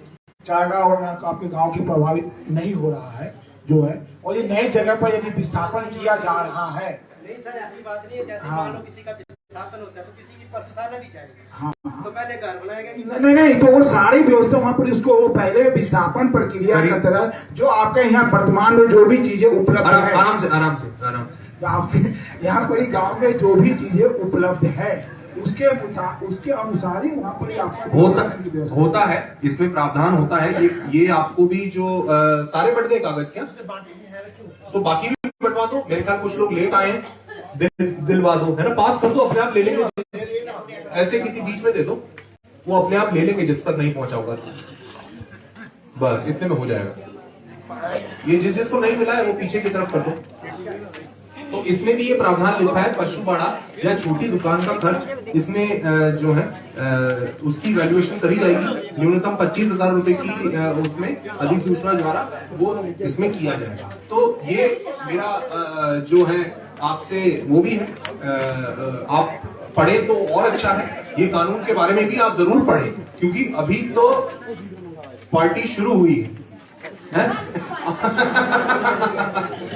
चारागाह और आपके गांव की प्रभावित नहीं हो रहा है जो है। और ये नई जगह पर यदि विस्थापन किया जा रहा है, नहीं सर ऐसी बात नहीं है, जैसे मान लो किसी का विस्थापन होता है तो किसी की पशुशाला भी जाएगी, हाँ तो पहले घर बनाएगा कि नहीं, तो वो सारी व्यवस्था वहाँ पर इसको वो पहले विस्थापन प्रक्रिया की तरह जो आपके यहाँ वर्तमान में जो भी चीजें उपलब्ध है, आराम से आपके यहाँ पर गाँव में जो भी चीजें उपलब्ध है उसके अनुसार ही वहाँ पर आपको होता है, इसमें प्रावधान होता है। ये आपको भी जो सारे बढ़ गए कागज क्या, तो बाकी भी बंटवा दो, मेरे ख्याल कुछ लोग लेट आए दिलवा दो, है ना, पास कर दो, अपने आप ले लेंगे, ऐसे किसी बीच में दे दो, वो अपने आप ले लेंगे जिस तक नहीं पहुंचा होगा, बस इतने में हो जाएगा। ये जिसको नहीं मिला है वो पीछे की तरफ कर दो। तो इसमें भी ये प्रावधान लिखा है, पशु बाड़ा या छोटी दुकान का खर्च इसमें जो है उसकी वैल्यूएशन करी जाएगी, न्यूनतम 25,000 रुपए की उसमें अधिसूचना द्वारा वो इसमें किया जाएगा। तो ये मेरा जो है आपसे वो भी है, आप पढ़े तो और अच्छा है, ये कानून के बारे में भी आप जरूर पढ़ें, क्योंकि अभी तो पार्टी शुरू हुई है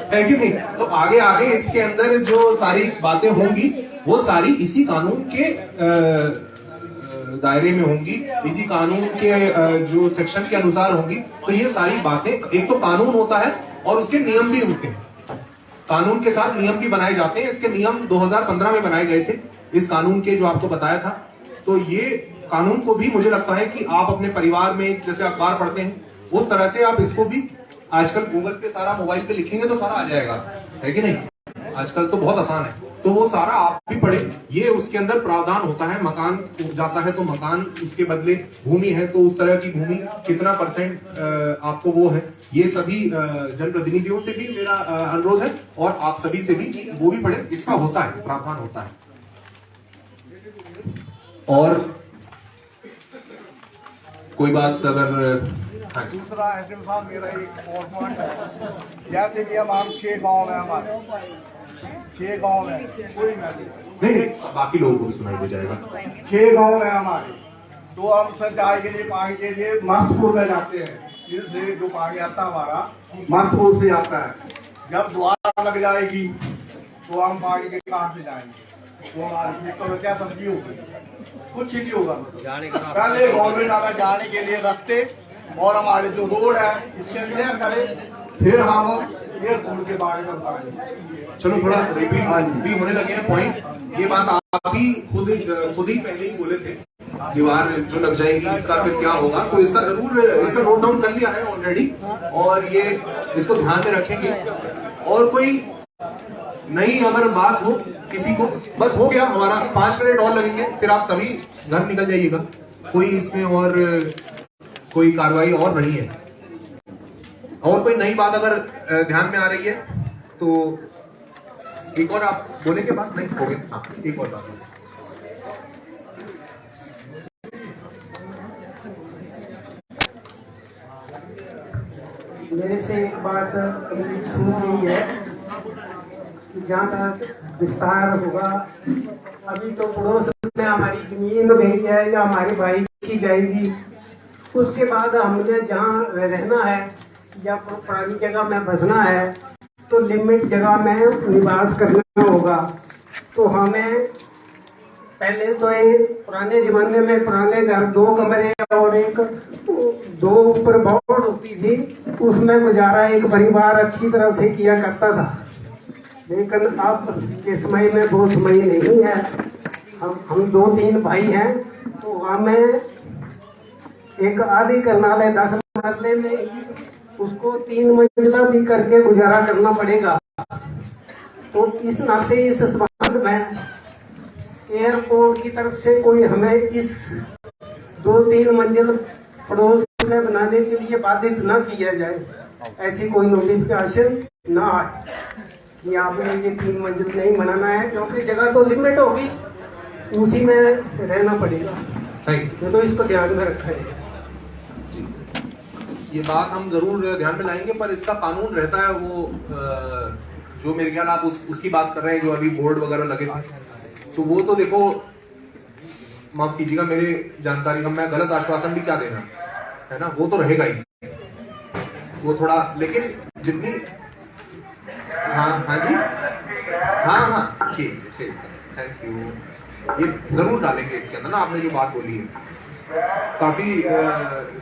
है कि नहीं। तो आगे आगे इसके अंदर जो सारी बातें होंगी वो सारी इसी कानून के दायरे में होंगी, इसी कानून के जो सेक्शन के अनुसार होंगी। तो ये सारी बातें, एक तो कानून होता है और उसके नियम भी होते हैं, कानून के साथ नियम भी बनाए जाते हैं। इसके नियम 2015 में बनाए गए थे, इस कानून के जो आपको बताया था। तो ये कानून को भी मुझे लगता है कि आप अपने परिवार में जैसे अखबार पढ़ते हैं उस तरह से आप इसको भी, आजकल गूगल पे सारा मोबाइल पे लिखेंगे तो सारा आ जाएगा, है कि नहीं, आजकल तो बहुत आसान है, तो वो सारा आप भी पढ़े। ये उसके अंदर प्रावधान होता है, मकान जाता है तो मकान उसके बदले भूमि है तो उस तरह की भूमि कितना % आपको वो है, ये सभी जनप्रतिनिधियों से भी मेरा अनुरोध है और आप सभी से भी कि वो भी पढ़े, इसका होता है, प्रावधान होता है। और कोई बात अगर दूसरा एसएम साहब, मेरा एक और पॉइंट है, जैसे कि हम 6 गाँव में, हमारे 6 गाँव में कोई नहीं, बाकी लोगों को भी सुनाई दे जाएगा। 6 गाँव में हमारे तो हम सर चाय के लिए पानी के लिए मस्तपुर में जाते हैं। इससे जो पानी आता है हमारा मस्तपुर से आता है। जब द्वार लग जाएगी तो हम पानी के काम से जाएंगे। वो हमारे तो क्या सब्जी होगी, कुछ ही नहीं होगा। पहले गवर्नमेंट हमें जाने के लिए रास्ते और हमारे जो रोड है इसके क्लियर करे, फिर हम एयरपोर्ट के बारे में बताएंगे। चलो थोड़ा रिपीट भी होने लगे हैं पॉइंट। ये बात आप ही खुद ही पहले ही बोले थे, दीवार जो लग जाएगी इसका फिर क्या होगा, तो इसका जरूर इसका नोट डाउन कर लिया है ऑलरेडी, और ये इसको ध्यान में रखेंगे। और कोई नई अगर बात हो किसी को, बस हो गया हमारा, 5 मिनट और लगेंगे, फिर आप सभी घर निकल जाइएगा। कोई इसमें और कोई कार्रवाई और नहीं है। और कोई नई बात अगर ध्यान में आ रही है तो एक और आप बोलेंगे बात, नहीं हो गया? हाँ, एक और बात। मेरे से एक बात अभी छूट गई है कि जहाँ तक विस्तार होगा, अभी तो पड़ोस में हमारी जमीन गई है या हमारे भाई की जाएगी, उसके बाद हमने जहाँ रहना है या पुरानी जगह में बसना है तो लिमिट जगह में निवास करना होगा। तो हमें पहले तो ये पुराने जमाने में पुराने घर 2 कमरे और 2 ऊपर बोर्ड होती थी, उसमें गुजारा एक परिवार अच्छी तरह से किया करता था। लेकिन अब के समय में वो समय नहीं है। हम 2-3 भाई हैं, तो हमें एक आधी करनाल है 10 मरले में, उसको 3 मंजिला भी करके गुजारा करना पड़ेगा। तो इस नाते इस संबंध में एयरपोर्ट की तरफ से कोई हमें इस 2-3 मंजिल पड़ोस में बनाने के लिए बाधित न किया जाए, ऐसी कोई नोटिफिकेशन ना आए कि आपने ये 3 मंजिल नहीं बनाना है, क्योंकि जगह तो लिमिट होगी, उसी में रहना पड़ेगा। तो इसको ध्यान में रखा है। ये बात हम जरूर ध्यान में लाएंगे, पर इसका कानून रहता है वो जो मेरे ख्याल आप उसकी बात कर रहे हैं, जो अभी बोर्ड वगैरह लगे थे, तो वो तो देखो, माफ कीजिएगा मेरे जानकारी, हम मैं गलत आश्वासन भी क्या देना है ना, वो तो रहेगा ही वो थोड़ा, लेकिन जितनी हाँ जी हाँ ठीक, थैंक यू। ये जरूर डालेंगे इसके अंदर ना, आपने जो बात बोली है। काफी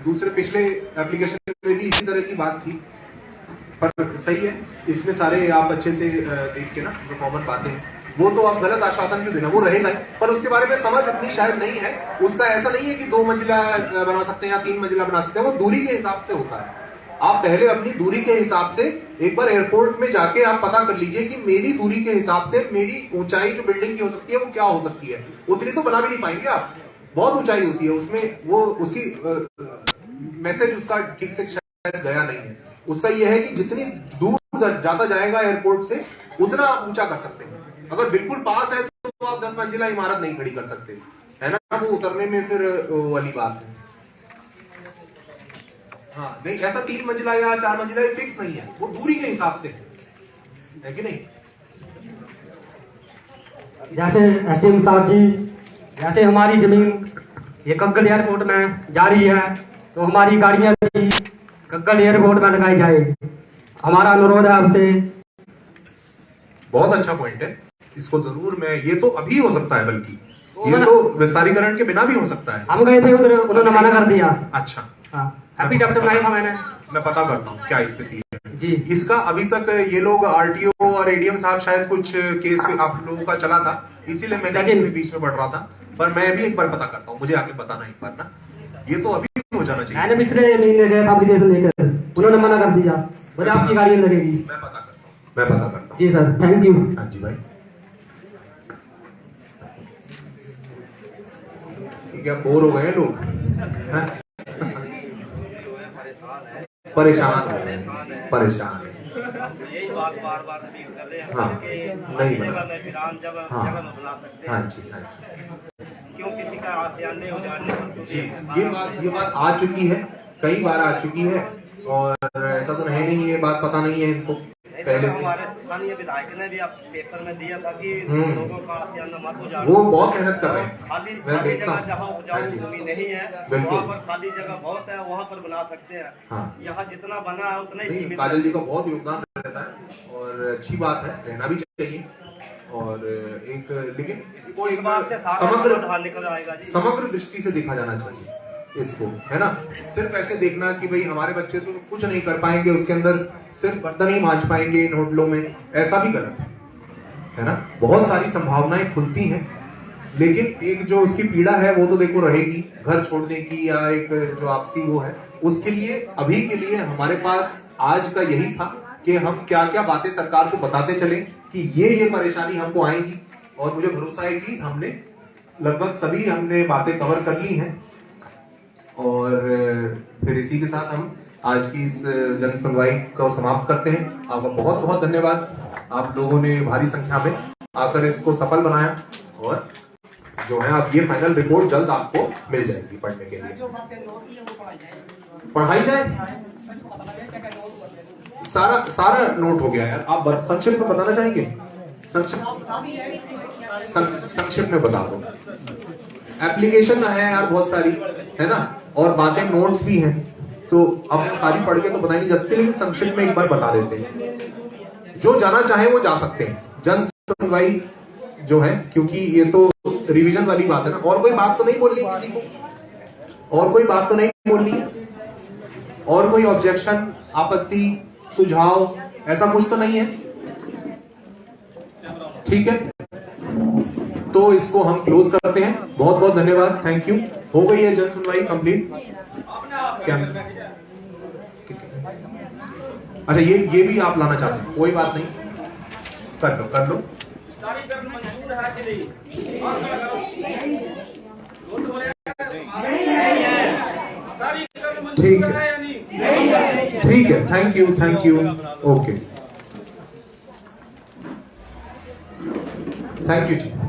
दूसरे पिछले एप्लीकेशन में भी इसी तरह की बात थी, पर सही है, इसमें सारे आप अच्छे से देख के ना जो कॉमन बातें हैं, वो तो आप गलत आश्वासन क्यों देना, वो रहेगा ही, पर उसके बारे में समझ उतनी शायद नहीं है। उसका ऐसा नहीं है कि 2 मंजिला बना सकते हैं या 3 मंजिला बना सकते हैं, वो दूरी के हिसाब से होता है। आप पहले अपनी दूरी के हिसाब से एक बार एयरपोर्ट में जाके आप पता कर लीजिए कि मेरी दूरी के हिसाब से मेरी ऊंचाई जो बिल्डिंग की हो सकती है वो क्या हो सकती है। उतनी तो बना भी नहीं पाएंगे आप, बहुत ऊंचाई होती है उसमें, वो उसकी मैसेज उसका ठीक से शायद गया नहीं है। उसका यह है कि जितनी दूर जाता जाएगा एयरपोर्ट से उतना आप ऊंचा कर सकते हैं। अगर बिल्कुल पास है तो आप 10 मंजिला इमारत नहीं खड़ी कर सकते, है ना, वो उतरने में फिर वाली बात है। हाँ नहीं, ऐसा 3 मंजिला या 4 मंजिला फिक्स नहीं है, वो दूरी के हिसाब से है कि नहीं। जैसे एसडीएम साहब जी, जैसे हमारी जमीन ये कग्गल एयरपोर्ट में जा रही है, तो हमारी गाड़ियां भी कग्गल एयरपोर्ट में लगाई जाए, हमारा अनुरोध है आपसे। बहुत अच्छा पॉइंट है, इसको जरूर मैं, ये तो अभी हो सकता है, बल्कि ये तो विस्तारीकरण के बिना भी हो सकता है। हम गए थे उधर, उन्होंने मना कर दिया। अच्छा, हैप्पी डॉक्टर बनाया था मैंने, मैं पता करता हूँ क्या स्थिति है जी। इसका अभी तक ये लोग आरटीओ और एडीएम साहब शायद कुछ केस आप लोगों का चला था, इसीलिए मैं बीच में बढ़ रहा था, पर मैं भी एक बार पता करता हूँ, मुझे आके बताना एक बार ना, ये तो अभी हो जाना चाहिए। मैंने पिछले महीने गया था एप्लीकेशन लेकर, उन्होंने मना कर दिया, बोले आपकी गाड़ी लगेगी। मैं पता करता हूँ जी सर, थैंक यू। हाँ जी भाई, क्या बोर हो गए लोग, परेशान यही बात बार बार रिपीट कर रहे हैं। हाँ, नहीं जगह में विराम जगह में बुला सकते हैं। हाँ जी, क्यों किसी का आसियान नहीं हो जाने पर जी, ये बात आ चुकी है, कई बार आ चुकी है, और ऐसा तो है नहीं, ये बात पता नहीं है इनको पहले से। स्थानीय विधायक ने भी आप पेपर में दिया था कि लोगों का आसियाना मत हो जाए। वो बहुत मेहनत कर रहे हैं। खाली मैं देखता जगह हूँ। जहाँ उपजाऊ भूमि नहीं है बिल्कुल। वहाँ पर खाली जगह बहुत है, वहाँ पर बना सकते हैं। हाँ। यहाँ जितना बना है उतना ही नहीं, सीमित काजल जी का बहुत योगदान रहता है और अच्छी बात है, रहना भी चाहिए। और एक लेकिन इसको एक बात से सारा समग्र समाधान निकल आएगा जी। समग्र दृष्टि से देखा जाना चाहिए इसको, है ना। सिर्फ ऐसे देखना कि भाई हमारे बच्चे तो कुछ नहीं कर पाएंगे, उसके अंदर सिर्फ बर्तन ही मांज पाएंगे इन होटलों में, ऐसा भी गलत है ना। बहुत सारी संभावनाएं खुलती हैं, लेकिन एक जो उसकी पीड़ा है वो तो देखो रहेगी, घर छोड़ने की या एक जो आपसी वो है, उसके लिए अभी के लिए हमारे पास आज का यही था कि हम क्या क्या बातें सरकार को बताते चले कि ये परेशानी हमको आएगी। और मुझे भरोसा है कि हमने लगभग सभी हमने बातें कवर कर ली हैं। और फिर इसी के साथ हम आज की इस जन सुनवाई को समाप्त करते हैं। आपका बहुत बहुत धन्यवाद, आप लोगों ने भारी संख्या में आकर इसको सफल बनाया। और जो है आप ये फाइनल रिपोर्ट जल्द आपको मिल जाएगी पढ़ने के लिए। पढ़ाई जाए, सारा नोट हो गया यार। आप संक्षिप्त में बताना चाहेंगे? संक्षिप्त में बता दो। एप्लीकेशन है यार बहुत सारी, है ना, और बातें नोट्स भी हैं, तो अब सारी पढ़ के तो बता नहीं जा सकते, लेकिन संक्षिप्त में एक बार बता देते हैं। जो जाना चाहे वो जा सकते हैं जन सुनवाई जो है, क्योंकि ये तो रिवीजन वाली बात है ना। और कोई बात तो नहीं बोलनी किसी को, और कोई बात तो नहीं बोलनी, और कोई ऑब्जेक्शन, आपत्ति, सुझाव, ऐसा कुछ तो नहीं है? ठीक है, तो इसको हम क्लोज करते हैं। बहुत बहुत धन्यवाद, थैंक यू। हो गई है जन सुनवाई कंप्लीट। क्या अच्छा, ये भी आप लाना चाहते हैं? कोई बात नहीं, कर लो। ठीक है, thank you, okay, thank you ji.